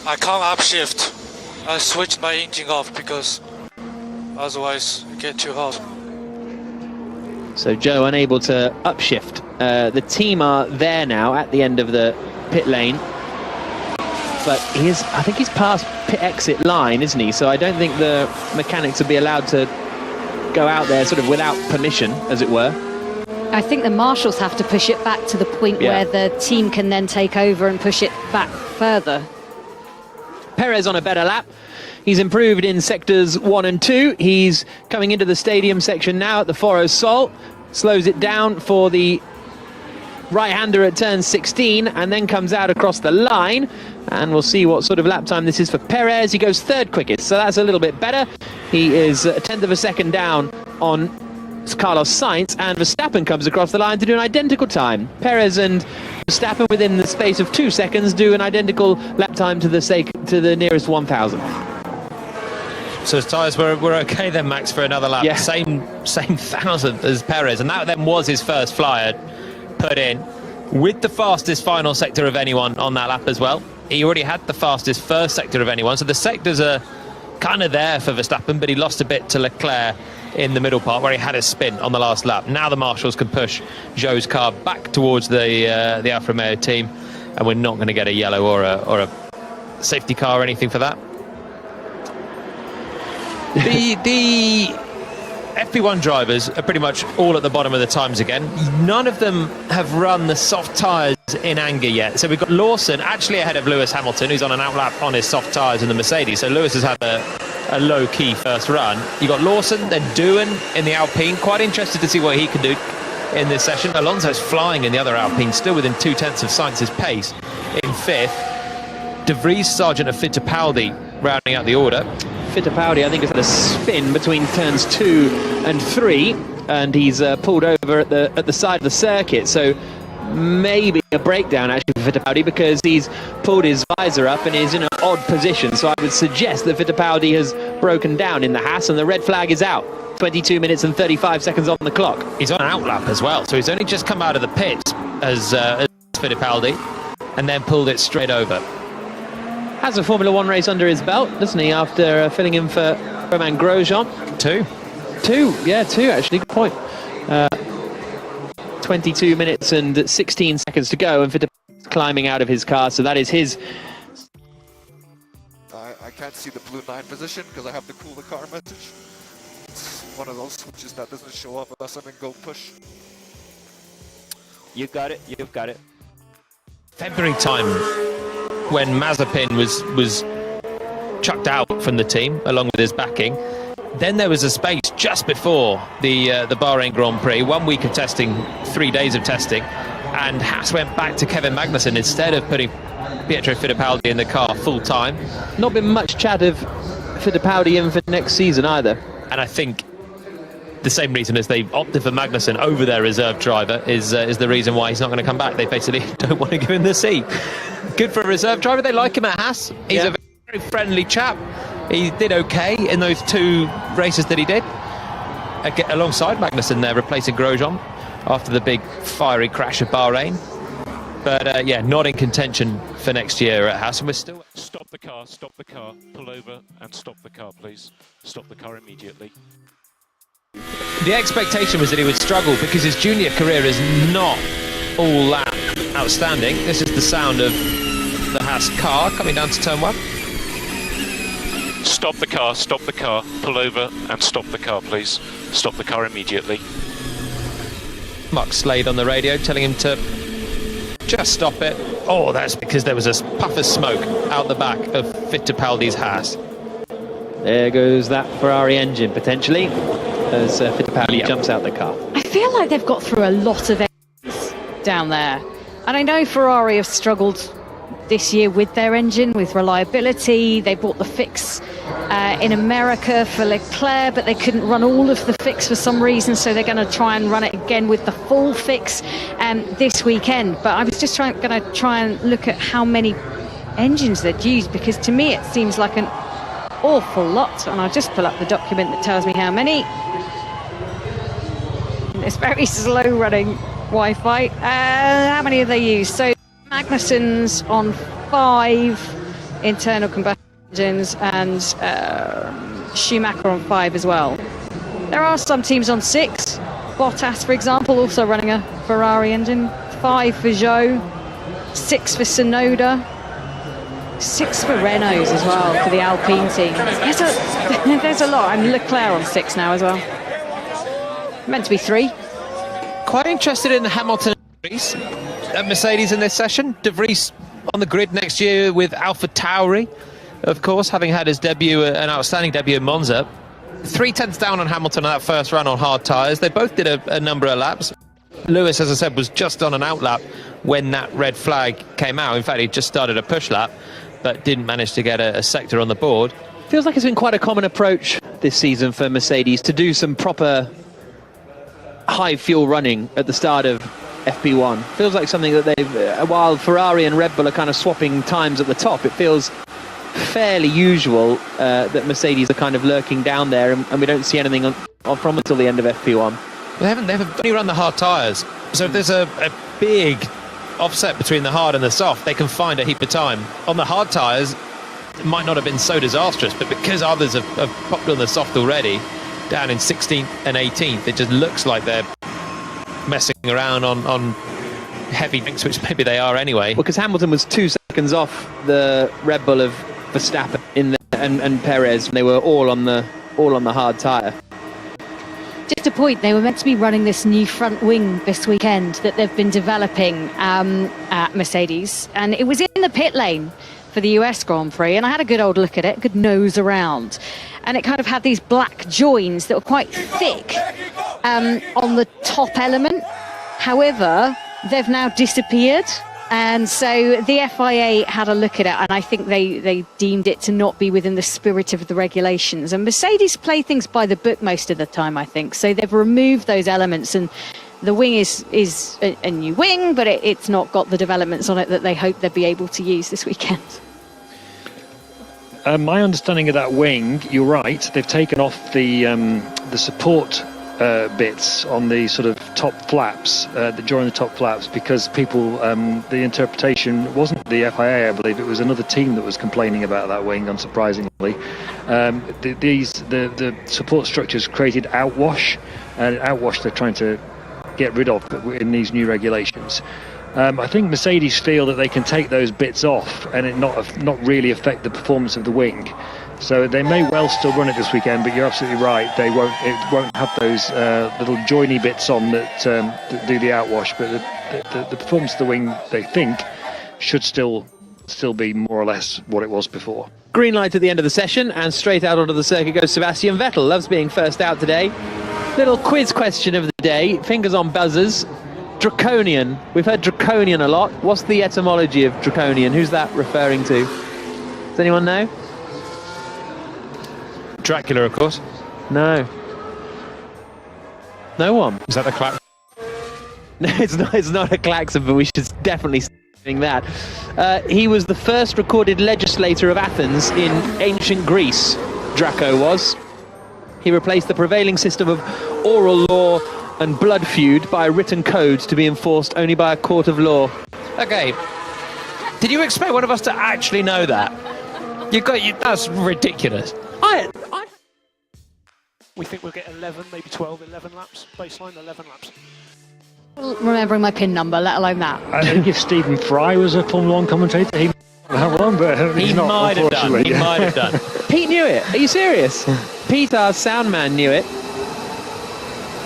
I can't upshift. I switched my engine off because otherwise it get too hot. So Joe unable to upshift. The team are there now at the end of the pit lane, but I think he's past pit exit line, isn't he? So I don't think the mechanics will be allowed to go out there sort of without permission, as it were. I think the marshals have to push it back to the point where the team can then take over and push it back further. Perez on a better lap. He's improved in sectors 1 and 2. He's coming into the stadium section now at the Foro Sol. Slows it down for the right-hander at turn 16 and then comes out across the line. And we'll see what sort of lap time this is for Perez. He goes third quickest, so that's a little bit better. He is a tenth of a second down on Carlos Sainz, and Verstappen comes across the line to do an identical time. Perez and Verstappen, within the space of 2 seconds, do an identical lap time to the nearest 1,000. So his tyres were okay then, Max, for another lap. Yeah. Same 1,000 as Perez, and that then was his first flyer put in with the fastest final sector of anyone on that lap as well. He already had the fastest first sector of anyone, so the sectors are kind of there for Verstappen, but he lost a bit to Leclerc in the middle part where he had a spin on the last lap. Now the marshals can push Zhou's car back towards the Alfa Romeo team, and we're not going to get a yellow or a safety car or anything for that. The FP1 drivers are pretty much all at the bottom of the times again. None of them have run the soft tyres in anger yet. So we've got Lawson actually ahead of Lewis Hamilton, who's on an outlap on his soft tyres in the Mercedes. So Lewis has had a low-key first run. You've got Lawson, then Doohan in the Alpine. Quite interested to see what he can do in this session. Alonso's flying in the other Alpine, still within 0.2 of Sainz's pace in fifth. De Vries, Sargent and Fittipaldi rounding out the order. Fittipaldi, I think, has had a spin between turns 2 and 3, and he's pulled over at the side of the circuit. So maybe a breakdown actually for Fittipaldi, because he's pulled his visor up and is in an odd position. So I would suggest that Fittipaldi has broken down in the Haas, and the red flag is out. 22 minutes and 35 seconds on the clock. He's on an outlap as well, so he's only just come out of the pit as Fittipaldi, and then pulled it straight over. Has a Formula 1 race under his belt, doesn't he, after filling in for Romain Grosjean? Two actually, good point. 22 minutes and 16 seconds to go, and Fittipaldi's climbing out of his car, so that is his... I can't see the blue 9 position because I have the cool the car message. It's one of those switches that doesn't show up unless I'm in go push. You've got it. February time, when Mazepin was chucked out from the team along with his backing, then there was a space just before the Bahrain Grand Prix, 1 week of testing, 3 days of testing, and Haas went back to Kevin Magnussen instead of putting Pietro Fittipaldi in the car full time. Not been much chat of Fittipaldi in for next season either. And I think the same reason as they opted for Magnussen over their reserve driver is the reason why he's not going to come back. They basically don't want to give him the seat. Good for a reserve driver. They like him at Haas. He's a very friendly chap. He did okay in those 2 races that he did, alongside Magnussen there, replacing Grosjean after the big fiery crash of Bahrain. But not in contention for next year at Haas. And we're still... Stop the car, pull over and stop the car, please. Stop the car immediately. The expectation was that he would struggle because his junior career is not all that outstanding. This is the sound of the Haas car coming down to turn 1. Stop the car, pull over and stop the car, please. Stop the car immediately. Mark Slade on the radio telling him to just stop it. Oh, that's because there was a puff of smoke out the back of Fittipaldi's Haas. There goes that Ferrari engine, potentially, as Fittipaldi jumps out the car. I feel like they've got through a lot of engines down there. And I know Ferrari have struggled this year with their engine, with reliability. They bought the fix in America for Leclerc, but they couldn't run all of the fix for some reason, so they're going to try and run it again with the full fix this weekend. But I was just going to try and look at how many engines they'd used, because to me it seems like an awful lot. And I'll just pull up the document that tells me how many. It's very slow running Wi-Fi. How many have they used? So Magnussen's on 5 internal combustion engines, and Schumacher on 5 as well. There are some teams on 6. Bottas, for example, also running a Ferrari engine. 5 for Zhou, 6 for Sonoda, 6 for Renault's as well, for the Alpine team. There's a lot. And Leclerc on 6 now as well. Meant to be 3. Quite interested in Hamilton and De Vries at Mercedes in this session. De Vries on the grid next year with AlphaTauri, of course, having had his debut, an outstanding debut in Monza. 3/10 down on Hamilton on that first run on hard tyres. They both did a number of laps. Lewis, as I said, was just on an out lap when that red flag came out. In fact, he just started a push lap, but didn't manage to get a sector on the board. Feels like it's been quite a common approach this season for Mercedes to do some proper high fuel running at the start of FP1. Feels like something that they've, while Ferrari and Red Bull are kind of swapping times at the top, it feels fairly usual that Mercedes are kind of lurking down there, and we don't see anything from until the end of FP1. They haven't only run the hard tyres, so if there's a big offset between the hard and the soft, they can find a heap of time. On the hard tyres, it might not have been so disastrous, but because others have popped on the soft already, down in 16th and 18th, it just looks like they're messing around on heavy drinks, which maybe they are anyway. Well, because Hamilton was 2 seconds off the Red Bull of Verstappen and Perez. They were all on the hard tyre. Just a point, they were meant to be running this new front wing this weekend that they've been developing at Mercedes, and it was in the pit lane for the US Grand Prix, and I had a good old look at it, good nose around, and it kind of had these black joins that were quite thick on the top element. However, they've now disappeared, and so the FIA had a look at it, and I think they deemed it to not be within the spirit of the regulations. And Mercedes play things by the book most of the time, I think, so they've removed those elements, and the wing is a new wing, but it's not got the developments on it that they hope they'll be able to use this weekend. My understanding of that wing, you're right, they've taken off the support bits on the sort of top flaps, during the top flaps, because people, the interpretation wasn't the FIA, I believe, it was another team that was complaining about that wing, unsurprisingly. The support structures created outwash, and outwash they're trying to get rid of in these new regulations. I think Mercedes feel that they can take those bits off and it not really affect the performance of the wing. So they may well still run it this weekend, but you're absolutely right. It won't have those little joiny bits on that do the outwash. But the performance of the wing, they think, should still be more or less what it was before. Green light at the end of the session, and straight out onto the circuit goes Sebastian Vettel. Loves being first out today. Little quiz question of the day. Fingers on buzzers. Draconian. We've heard draconian a lot. What's the etymology of draconian? Who's that referring to? Does anyone know? Dracula, of course. No. No one. Is that the klaxon? No, it's not a klaxon, but we should definitely say that. He was the first recorded legislator of Athens in ancient Greece, Draco was. He replaced the prevailing system of oral law and blood feud by a written code to be enforced only by a court of law. Okay. Did you expect one of us to actually know that? That's ridiculous. We think we'll get 11, maybe 12, 11 laps. Baseline, 11 laps. Remembering my pin number, let alone that. I think if Stephen Fry was a Formula 1 commentator, he might have one, but he might have done. He might have done. Pete knew it. Are you serious? Pete, our sound man, knew it.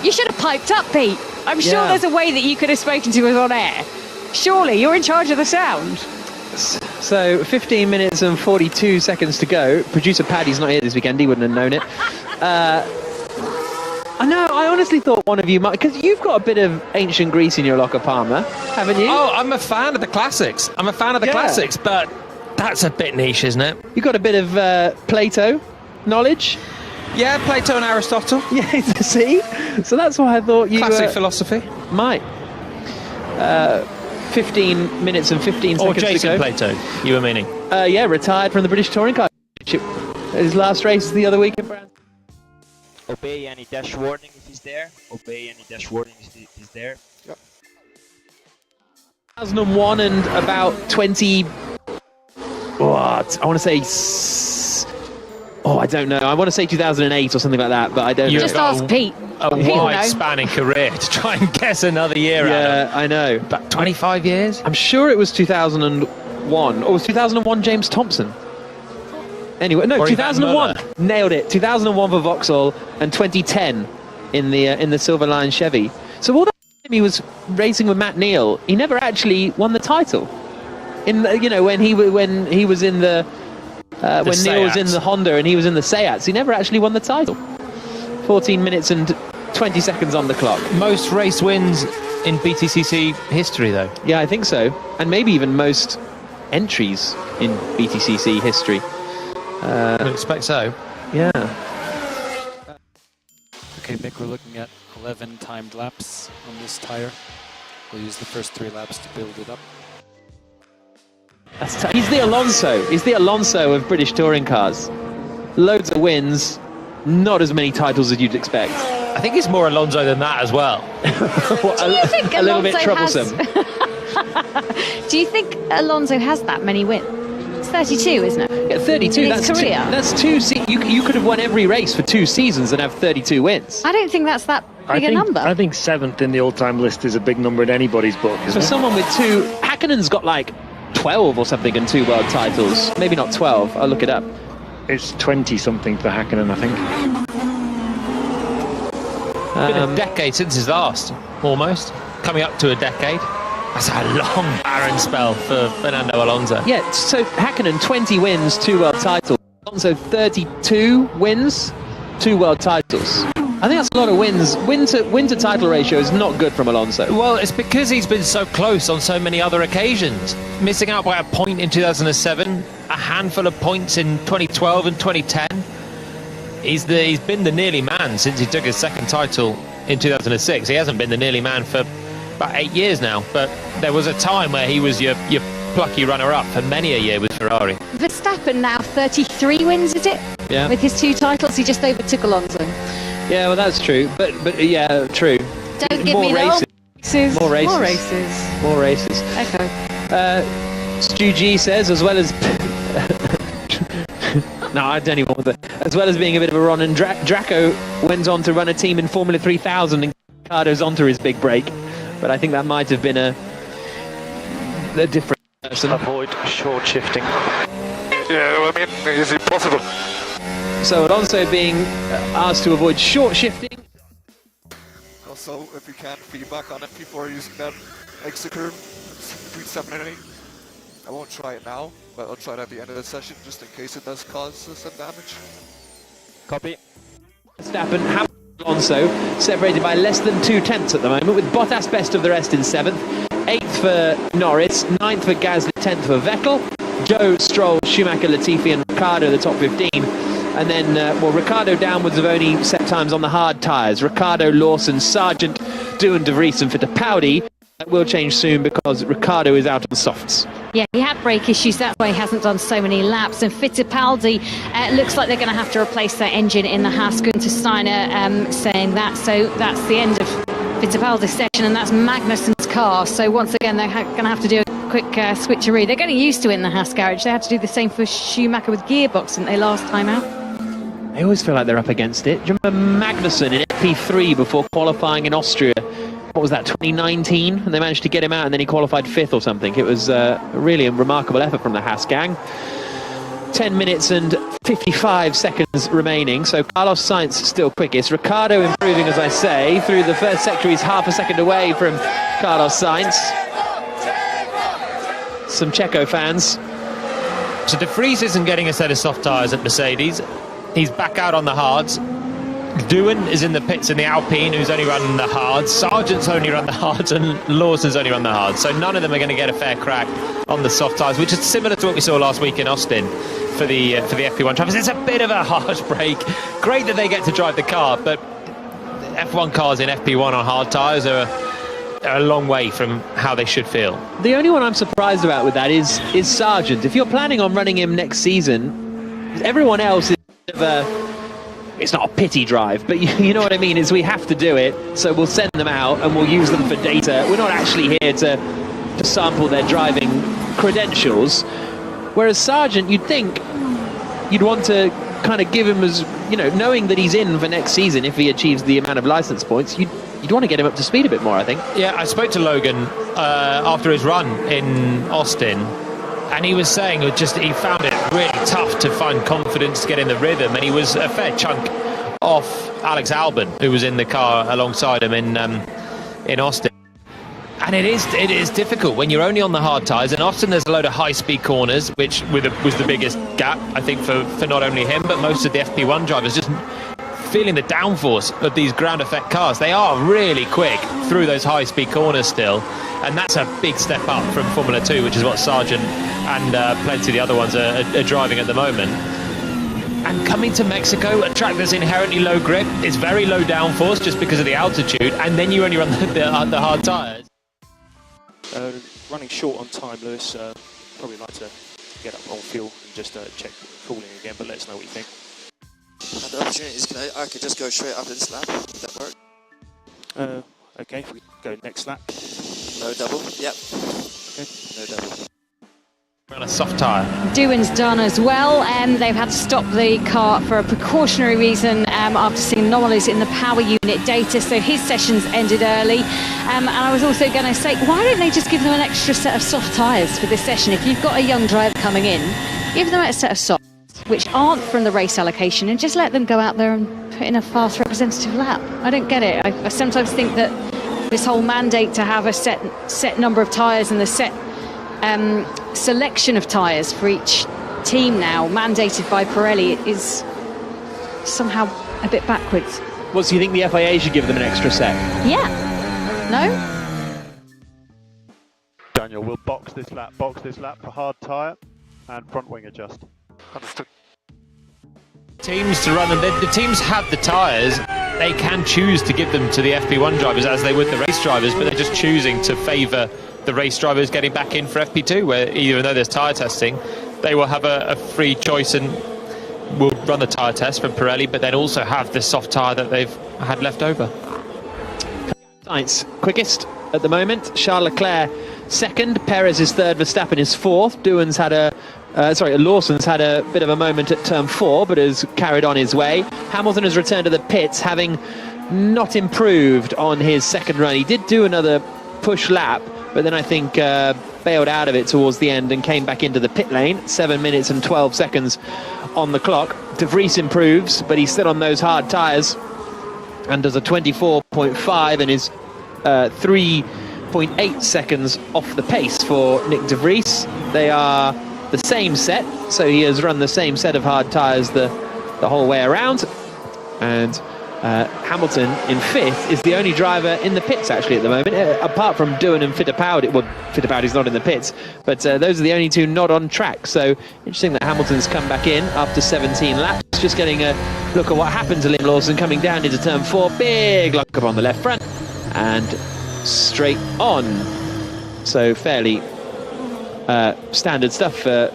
You should have piped up, Pete. I'm sure there's a way that you could have spoken to us on air. Surely, you're in charge of the sound. So, 15 minutes and 42 seconds to go. Producer Paddy's not here this weekend. He wouldn't have known it. I know, I honestly thought one of you might... Because you've got a bit of ancient Greece in your locker, Palmer, haven't you? Oh, I'm a fan of the classics. Classics, but that's a bit niche, isn't it? You've got a bit of Plato knowledge? Yeah, Plato and Aristotle. Yeah, see? So that's why I thought you... Classic philosophy. Might. 15 minutes and 15 seconds to go. Or Jason Plato, you were meaning. Yeah, retired from the British Touring Car Championship. His last race the other week in France. Obey any dash warning if he's there. Obey any dash warning if he's there. Yep. 2001 and about 20... What? I want to say... I don't know. I want to say 2008 or something like that, but I don't know. Just ask Pete. A wide spanning career to try and guess another year out. Yeah, I know. About 25 years? I'm sure it was 2001. Or was 2001 James Thompson? Anyway, no, 2001. Nailed it. 2001 for Vauxhall and 2010 in the Silver Lion Chevy. So all that time he was racing with Matt Neal, he never actually won the title. When he was in the when Neal was in the Honda and he was in the Seats, he never actually won the title. 14 minutes and 20 seconds on the clock. Most race wins in BTCC history, though. Yeah, I think so. And maybe even most entries in BTCC history. I would expect so. Yeah. Okay, Mick, we're looking at 11 timed laps on this tyre. We'll use the first 3 laps to build it up. He's the Alonso. He's the Alonso of British touring cars. Loads of wins, not as many titles as you'd expect. I think he's more Alonso than that as well. Do you think a little bit troublesome. Do you think Alonso has that many wins? It's 32, isn't it? Yeah, 32. In That's his career. That's 2. You could have won every race for 2 seasons and have 32 wins. I don't think that's that big a number. I think 7th in the all-time list is a big number in anybody's book. For someone with 2, Häkkönen's got like 12 or something and 2 world titles. Maybe not 12. I'll look it up. It's 20-something for Häkkinen, I think. Been a decade since his last, almost. Coming up to a decade. That's a long, barren spell for Fernando Alonso. Yeah, so Häkkinen, 20 wins, 2 world titles. Alonso, 32 wins, 2 world titles. I think that's a lot of wins. Win to title ratio is not good from Alonso. Well, it's because he's been so close on so many other occasions. Missing out by a point in 2007, a handful of points in 2012 and 2010. He's been the nearly man since he took his second title in 2006. He hasn't been the nearly man for about 8 years now, but there was a time where he was your plucky runner-up for many a year with Ferrari. Verstappen now 33 wins, is it? Yeah. With his 2 titles, he just overtook Alonso. Yeah, well, that's true. But yeah, true. Don't give more me races. More races. More races. More races. More races. Okay. Stu G says, as well as... no, I don't even want that. As well as being a bit of a Ron, and Draco went on to run a team in Formula 3000 and Ricardo's onto his big break. But I think that might have been a different person. Avoid short shifting. Yeah, I mean, it's impossible. So Alonso being asked to avoid short shifting. Also, if you can, feedback on it before using that exit curve between 7 and 8. I won't try it now, but I'll try it at the end of the session just in case it does cause some damage. Copy. Verstappen, Hamilton, Alonso separated by less than 2 tenths at the moment, with Bottas best of the rest in 7th, 8th for Norris, 9th for Gasly, 10th for Vettel, Joe, Stroll, Schumacher, Latifi and Ricciardo the top 15. And then, Ricciardo downwards of only set times on the hard tyres. Ricciardo, Lawson, Sargent, Doohan, De Vries and Fittipaldi. That will change soon because Ricciardo is out on softs. Yeah, he had brake issues, that's why he hasn't done so many laps. And Fittipaldi, looks like they're going to have to replace their engine in the Haas. Gunter Steiner saying that. So that's the end of Fittipaldi's session, and that's Magnussen's car. So once again, they're going to have to do a quick switcheroo. They're getting used to it in the Haas garage. They had to do the same for Schumacher with gearbox, didn't they, last time out? I always feel like they're up against it. Do you remember Magnussen in FP3 before qualifying in Austria? What was that, 2019? And they managed to get him out and then he qualified 5th or something. It was really a remarkable effort from the Haas gang. 10 minutes and 55 seconds remaining, so Carlos Sainz still quickest. Ricciardo improving, as I say. Through the first sector, he's half a second away from Carlos Sainz. Some Checo fans. So De Vries isn't getting a set of soft tyres at Mercedes. He's back out on the hards. Doohan is in the pits in the Alpine, who's only running the hards. Sargent's only run the hards, and Lawson's only run the hards. So none of them are going to get a fair crack on the soft tyres, which is similar to what we saw last week in Austin for the FP1 Travers. It's a bit of a harsh break. Great that they get to drive the car, but F1 cars in FP1 on hard tyres are a long way from how they should feel. The only one I'm surprised about with that is Sargent. If you're planning on running him next season, everyone else is it's not a pity drive, but you know what I mean, is we have to do it, so we'll send them out and we'll use them for data. We're not actually here to sample their driving credentials. Whereas Sargent, you'd think you'd want to kind of give him, as you know, knowing that he's in for next season if he achieves the amount of license points, you'd want to get him up to speed a bit more, I think. Yeah, I spoke to Logan after his run in Austin, and he was saying he found it really tough to find confidence to get in the rhythm, and he was a fair chunk off Alex Albon, who was in the car alongside him in Austin. And it is difficult when you're only on the hard tyres. In Austin, there's a load of high-speed corners, which was the biggest gap, I think, for not only him, but most of the FP1 drivers, just feeling the downforce of these ground effect cars. They are really quick through those high-speed corners still, and that's a big step up from Formula 2, which is what Sargent and plenty of the other ones are driving at the moment. And coming to Mexico, a track that's inherently low grip, it's very low downforce just because of the altitude, and then you only run the hard tyres. Running short on time, Lewis. Probably like to get up on fuel and just check cooling again, but let us know what you think. The opportunities, I could just go straight after this lap. Would that work? Okay, if we go next lap. No double, yep. Okay. No double. We're on a soft tyre. Doohan's done as well, and they've had to stop the car for a precautionary reason after seeing anomalies in the power unit data, so his session's ended early. And I was also going to say, why don't they just give them an extra set of soft tyres for this session? If you've got a young driver coming in, give them a set of softs which aren't from the race allocation, and just let them go out there and put in a fast representative lap. I don't get it. I sometimes think that this whole mandate to have a set number of tyres and the set selection of tyres for each team now, mandated by Pirelli, is somehow a bit backwards. What, so you think the FIA should give them an extra set? Yeah. No? Daniel, we'll box this lap for hard tyre and front wing adjust. Understood. Teams to run them, the teams have the tyres, they can choose to give them to the FP1 drivers as they would the race drivers, but they're just choosing to favour the race drivers getting back in for FP2, where even though there's tyre testing, they will have a free choice and will run the tyre test from Pirelli, but then also have the soft tyre that they've had left over. Science quickest at the moment. Charles Leclerc second, Perez is third, Verstappen is fourth. Doohan's had Lawson's had a bit of a moment at turn 4, but has carried on his way. Hamilton has returned to the pits, having not improved on his second run. He did do another push lap, but then I think bailed out of it towards the end and came back into the pit lane. 7 minutes and 12 seconds on the clock. De Vries improves, but he's still on those hard tyres and does a 24.5 and is 3.8 seconds off the pace for Nick De Vries. They are the same set, so he has run the same set of hard tyres the whole way around. And Hamilton in fifth is the only driver in the pits actually at the moment, apart from Doohan and Fittipaldi. Well, Fittipaldi's not in the pits, but those are the only two not on track. So interesting that Hamilton's come back in after 17 laps. Just getting a look at what happened to Liam Lawson coming down into turn 4. Big lock up on the left front and straight on. So fairly standard stuff for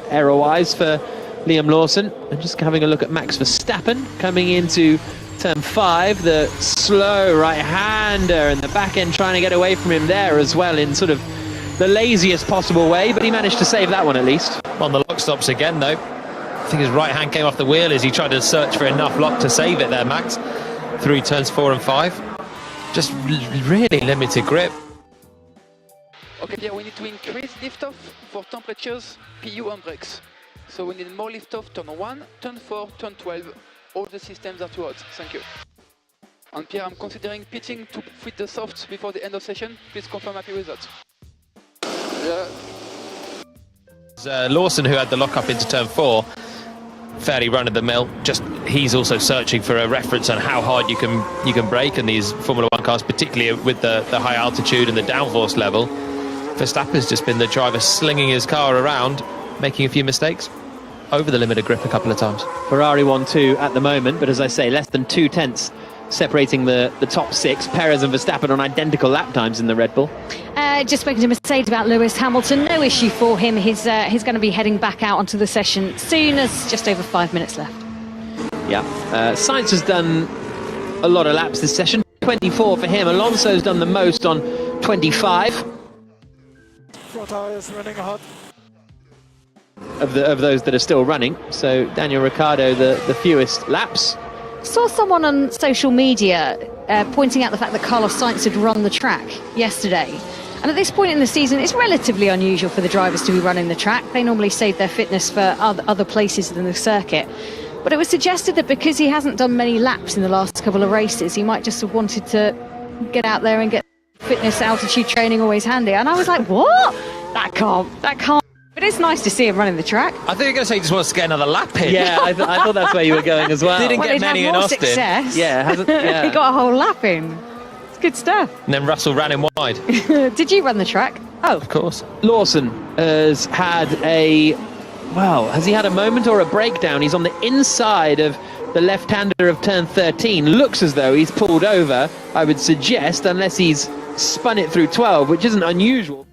error-wise for Liam Lawson. And just having a look at Max Verstappen coming into turn 5, the slow right-hander in the back end, trying to get away from him there as well in sort of the laziest possible way, but he managed to save that one at least. On the lock stops again though. I think his right hand came off the wheel as he tried to search for enough lock to save it there, Max, through turns 4 and 5. Just really limited grip. Okay, yeah, we need to increase liftoff for temperatures, PU and brakes. So we need more liftoff turn 1, turn 4, turn 12. All the systems are too hot. Thank you. And Pierre, I'm considering pitching to fit the softs before the end of session. Please confirm happy with that. Yeah. Lawson, who had the lock up into turn 4, fairly run of the mill. Just he's also searching for a reference on how hard you can brake in these Formula 1 cars, particularly with the high altitude and the downforce level. Verstappen's just been the driver slinging his car around, making a few mistakes. Over the limit of grip a couple of times. Ferrari 1-2 at the moment, but as I say, less than 2 tenths separating the top 6. Perez and Verstappen on identical lap times in the Red Bull. Just spoken to Mercedes about Lewis Hamilton. No issue for him. He's going to be heading back out onto the session soon as just over 5 minutes left. Yeah. Sainz has done a lot of laps this session. 24 for him. Alonso's done the most on 25. Front tires running hot. Of those that are still running. So Daniel Ricciardo the fewest laps. Saw someone on social media pointing out the fact that Carlos Sainz had run the track yesterday. And at this point in the season, it's relatively unusual for the drivers to be running the track. They normally save their fitness for other places than the circuit. But it was suggested that because he hasn't done many laps in the last couple of races, he might just have wanted to get out there and get fitness altitude training always handy. And I was like, what? That can't. But it's nice to see him running the track. I think you're going to say he just wants to get another lap in. Yeah, I thought that's where you were going as well. Didn't get many in Austin. Success. Yeah, he got a whole lap in. It's good stuff. And then Russell ran him wide. Did you run the track? Oh, of course. Lawson has had has he had a moment or a breakdown? He's on the inside of the left-hander of turn 13. Looks as though he's pulled over, I would suggest, unless he's spun it through 12, which isn't unusual.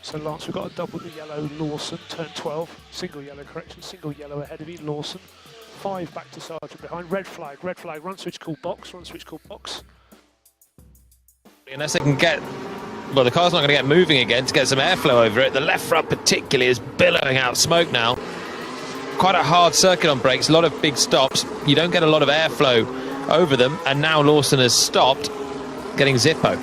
So Lance, we've got a double yellow Lawson, turn 12, single yellow correction, single yellow ahead of you, Lawson. 5 back to Sargent behind, red flag, run switch call box, Unless they can get, well, the car's not going to get moving again to get some airflow over it. The left front particularly is billowing out smoke now. Quite a hard circuit on brakes, a lot of big stops. You don't get a lot of airflow over them, and now Lawson has stopped, getting Zippo.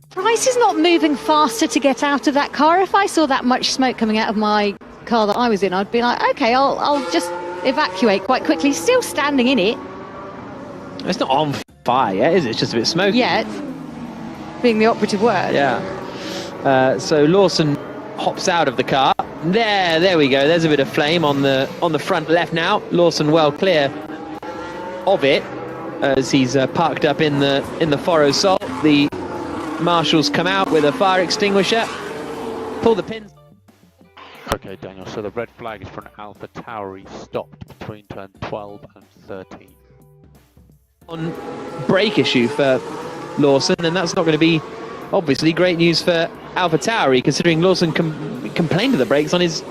Price is not moving faster to get out of that car. If I saw that much smoke coming out of my car that I was in, I'd be like, okay, I'll just evacuate quite quickly. Still standing in it. It's not on fire yet, is it? It's just a bit smoky. Yet, being the operative word. Yeah. So Lawson hops out of the car. There we go. There's a bit of flame on the front left now. Lawson well clear of it as he's parked up in the Foro Sol. The marshals come out with a fire extinguisher, pull the pins. Okay, Daniel, so the red flag is for an Alpha Tauri stopped between turn 12 and 13. On brake issue for Lawson, and that's not going to be obviously great news for Alpha Tauri, considering Lawson complained of the brakes on his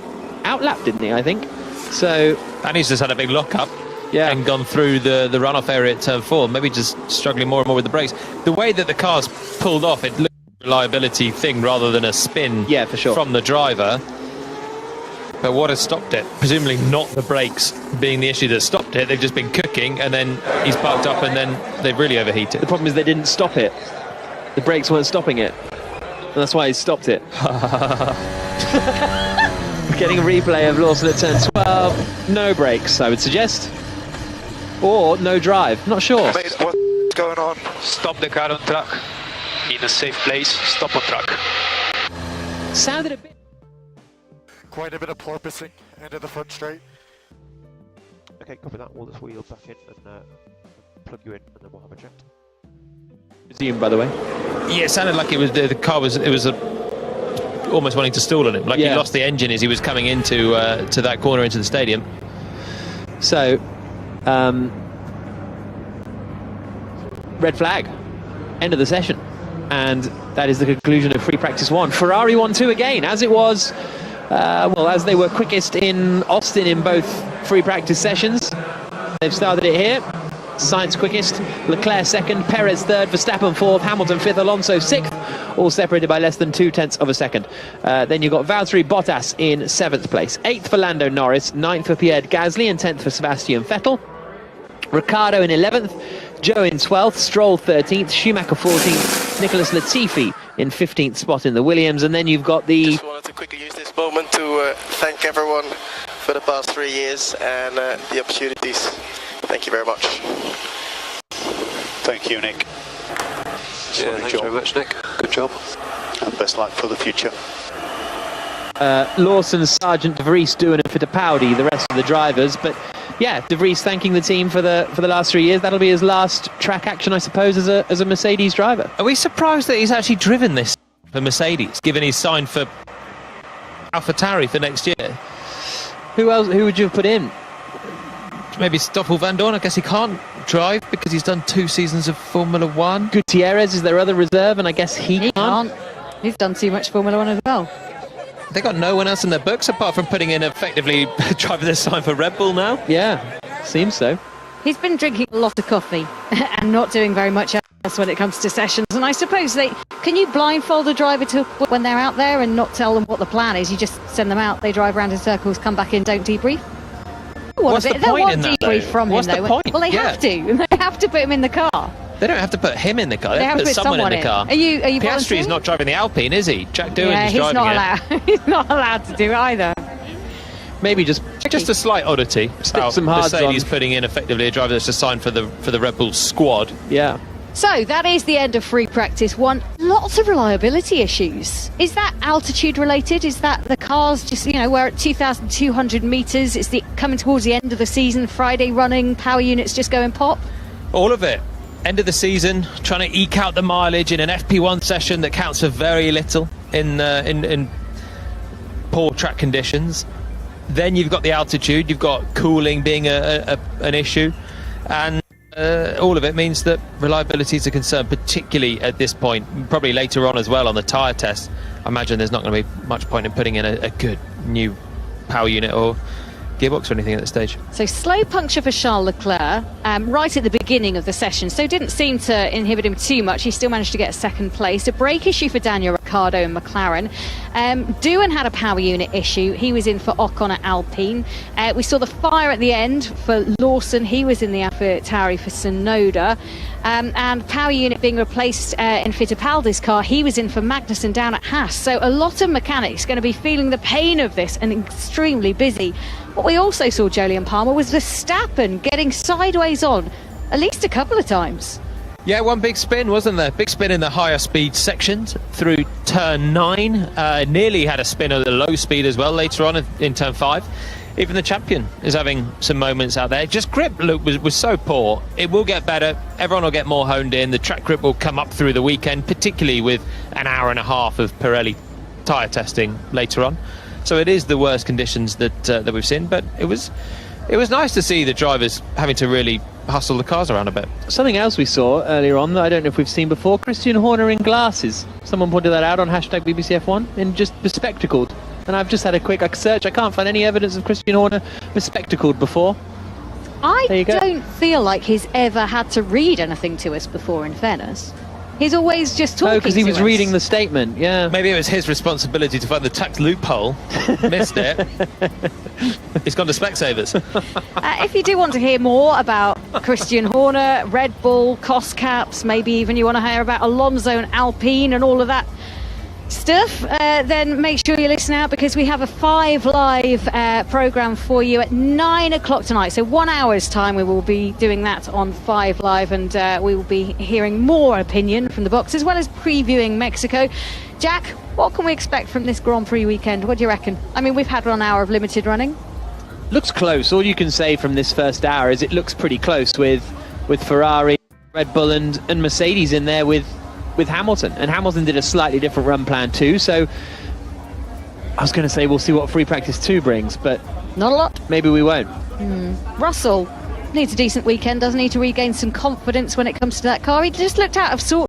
outlap, didn't he, I think? So, and he's just had a big lock-up. Yeah. And gone through the runoff area at turn 4, maybe just struggling more and more with the brakes. The way that the car's pulled off, it looks like a reliability thing rather than a spin for sure. From the driver. But what has stopped it? Presumably not the brakes being the issue that stopped it. They've just been cooking, and then he's parked up, and then they've really overheated. The problem is they didn't stop it. The brakes weren't stopping it. And that's why he stopped it. Getting a replay of Lawson at turn 12. No brakes, I would suggest. Or no drive, not sure. Mate, what's going on? Stop the car on track. In a safe place, stop on track. Sounded a bit... Quite a bit of porpoising into the front straight. Okay, copy that. We'll just wheel back in and plug you in, and then we'll have a chat. Resume, by the way. Yeah, it sounded like it was the car was almost wanting to stall on him. Like he lost the engine as he was coming into to that corner into the stadium. So, red flag, end of the session, and that is the conclusion of free practice 1. Ferrari 1-2 again, as it was, as they were quickest in Austin in both free practice sessions. They've started it here. Sainz quickest, Leclerc second, Perez third, Verstappen fourth, Hamilton fifth, Alonso sixth, all separated by less than 0.2 of a second. Then you've got Valtteri Bottas in 7th place, 8th for Lando Norris, 9th for Pierre Gasly, and 10th for Sebastian Vettel. Ricciardo in 11th, Joe in 12th, Stroll 13th, Schumacher 14th, Nicholas Latifi in 15th spot in the Williams, and then you've got the... Just wanted to quickly use this moment to thank everyone for the past 3 years and the opportunities. Thank you very much. Thank you, Nick. Yeah, thanks very much, Nick. Good job. And best luck for the future. Lawson, Sargent, De Vries, Doohan and Fittipaldi, the rest of the drivers, but yeah, De Vries thanking the team for the last 3 years. That'll be his last track action, I suppose, as a Mercedes driver. Are we surprised that he's actually driven this for Mercedes, given he's signed for AlphaTauri for next year? Who else? Who would you have put in? Maybe Stoffel Van Dorn. I guess he can't drive because he's done 2 seasons of Formula 1. Gutierrez is their other reserve, and I guess he can't. He's done too much Formula 1 as well. They got no one else in their books apart from putting in effectively a driver this time for Red Bull now. Yeah, seems so. He's been drinking a lot of coffee and not doing very much else when it comes to sessions. And I suppose can you blindfold a driver to when they're out there and not tell them what the plan is? You just send them out, they drive around in circles, come back in, don't debrief. What's the point in that, debrief though? from What's him, the though. point? Well, they have to. They have to put him in the car. They don't have to put him in the car. They have to put someone in the car. Are you Piastri's not driving the Alpine, is he? Jack Doohan is he's driving not it. allowed. He's not allowed to do it either. Maybe just a slight oddity. Stick some hards Mercedes on. putting in effectively a driver that's assigned for the Red Bull squad. Yeah. So that is the end of free practice 1. Lots of reliability issues. Is that altitude related? Is that the cars just, we're at 2,200 metres, it's coming towards the end of the season, Friday running, power units just going pop? All of it. End of the season, trying to eke out the mileage in an FP1 session that counts for very little in poor track conditions. Then you've got the altitude, you've got cooling being an issue, and all of it means that reliability is a concern, particularly at this point. Probably later on as well on the tyre test. I imagine there's not going to be much point in putting in a good new power unit or gearbox or anything at this stage. So slow puncture for Charles Leclerc right at the beginning of the session, so didn't seem to inhibit him too much. He still managed to get 2nd place. A brake issue for Daniel Ricciardo and McLaren. Doohan had a power unit issue. He was in for Ocon at Alpine. We saw the fire at the end for Lawson. He was in the AlphaTauri for Tsunoda. And power unit being replaced in Fittipaldi's car. He was in for Magnussen down at Haas. So a lot of mechanics going to be feeling the pain of this and extremely busy. What we also saw, Jolyon Palmer, was Verstappen getting sideways on at least a couple of times. Yeah, one big spin, wasn't there? Big spin in the higher speed sections through turn 9. Nearly had a spin at the low speed as well later on in turn 5. Even the champion is having some moments out there. Just grip was so poor. It will get better. Everyone will get more honed in. The track grip will come up through the weekend, particularly with an hour and a half of Pirelli tyre testing later on. So it is the worst conditions that we've seen, but it was nice to see the drivers having to really hustle the cars around a bit. Something else we saw earlier on that I don't know if we've seen before, Christian Horner in glasses. Someone pointed that out on hashtag BBCF1 and just bespectacled. And I've just had a quick search. I can't find any evidence of Christian Horner bespectacled before. I don't feel like he's ever had to read anything to us before, in fairness. He's always just talking to us. Oh, because he was reading the statement, yeah. Maybe it was his responsibility to find the tax loophole. Missed it. He's gone to Specsavers. If you do want to hear more about Christian Horner, Red Bull, cost caps, maybe even you want to hear about Alonso and Alpine and all of that stuff, then make sure you listen out, because we have a 5 Live programme for you at 9 o'clock tonight. So 1 hour's time we will be doing that on 5 Live, and we will be hearing more opinion from the box as well as previewing Mexico. Jack, what can we expect from this Grand Prix weekend? What do you reckon? I mean, we've had 1 hour of limited running. Looks close. All you can say from this first hour is it looks pretty close with Ferrari, Red Bull and Mercedes in there with Hamilton, and Hamilton did a slightly different run plan too, so I was going to say we'll see what free practice 2 brings, but not a lot. Maybe we won't. Russell needs a decent weekend, doesn't he, to regain some confidence when it comes to that car. He just looked out of sorts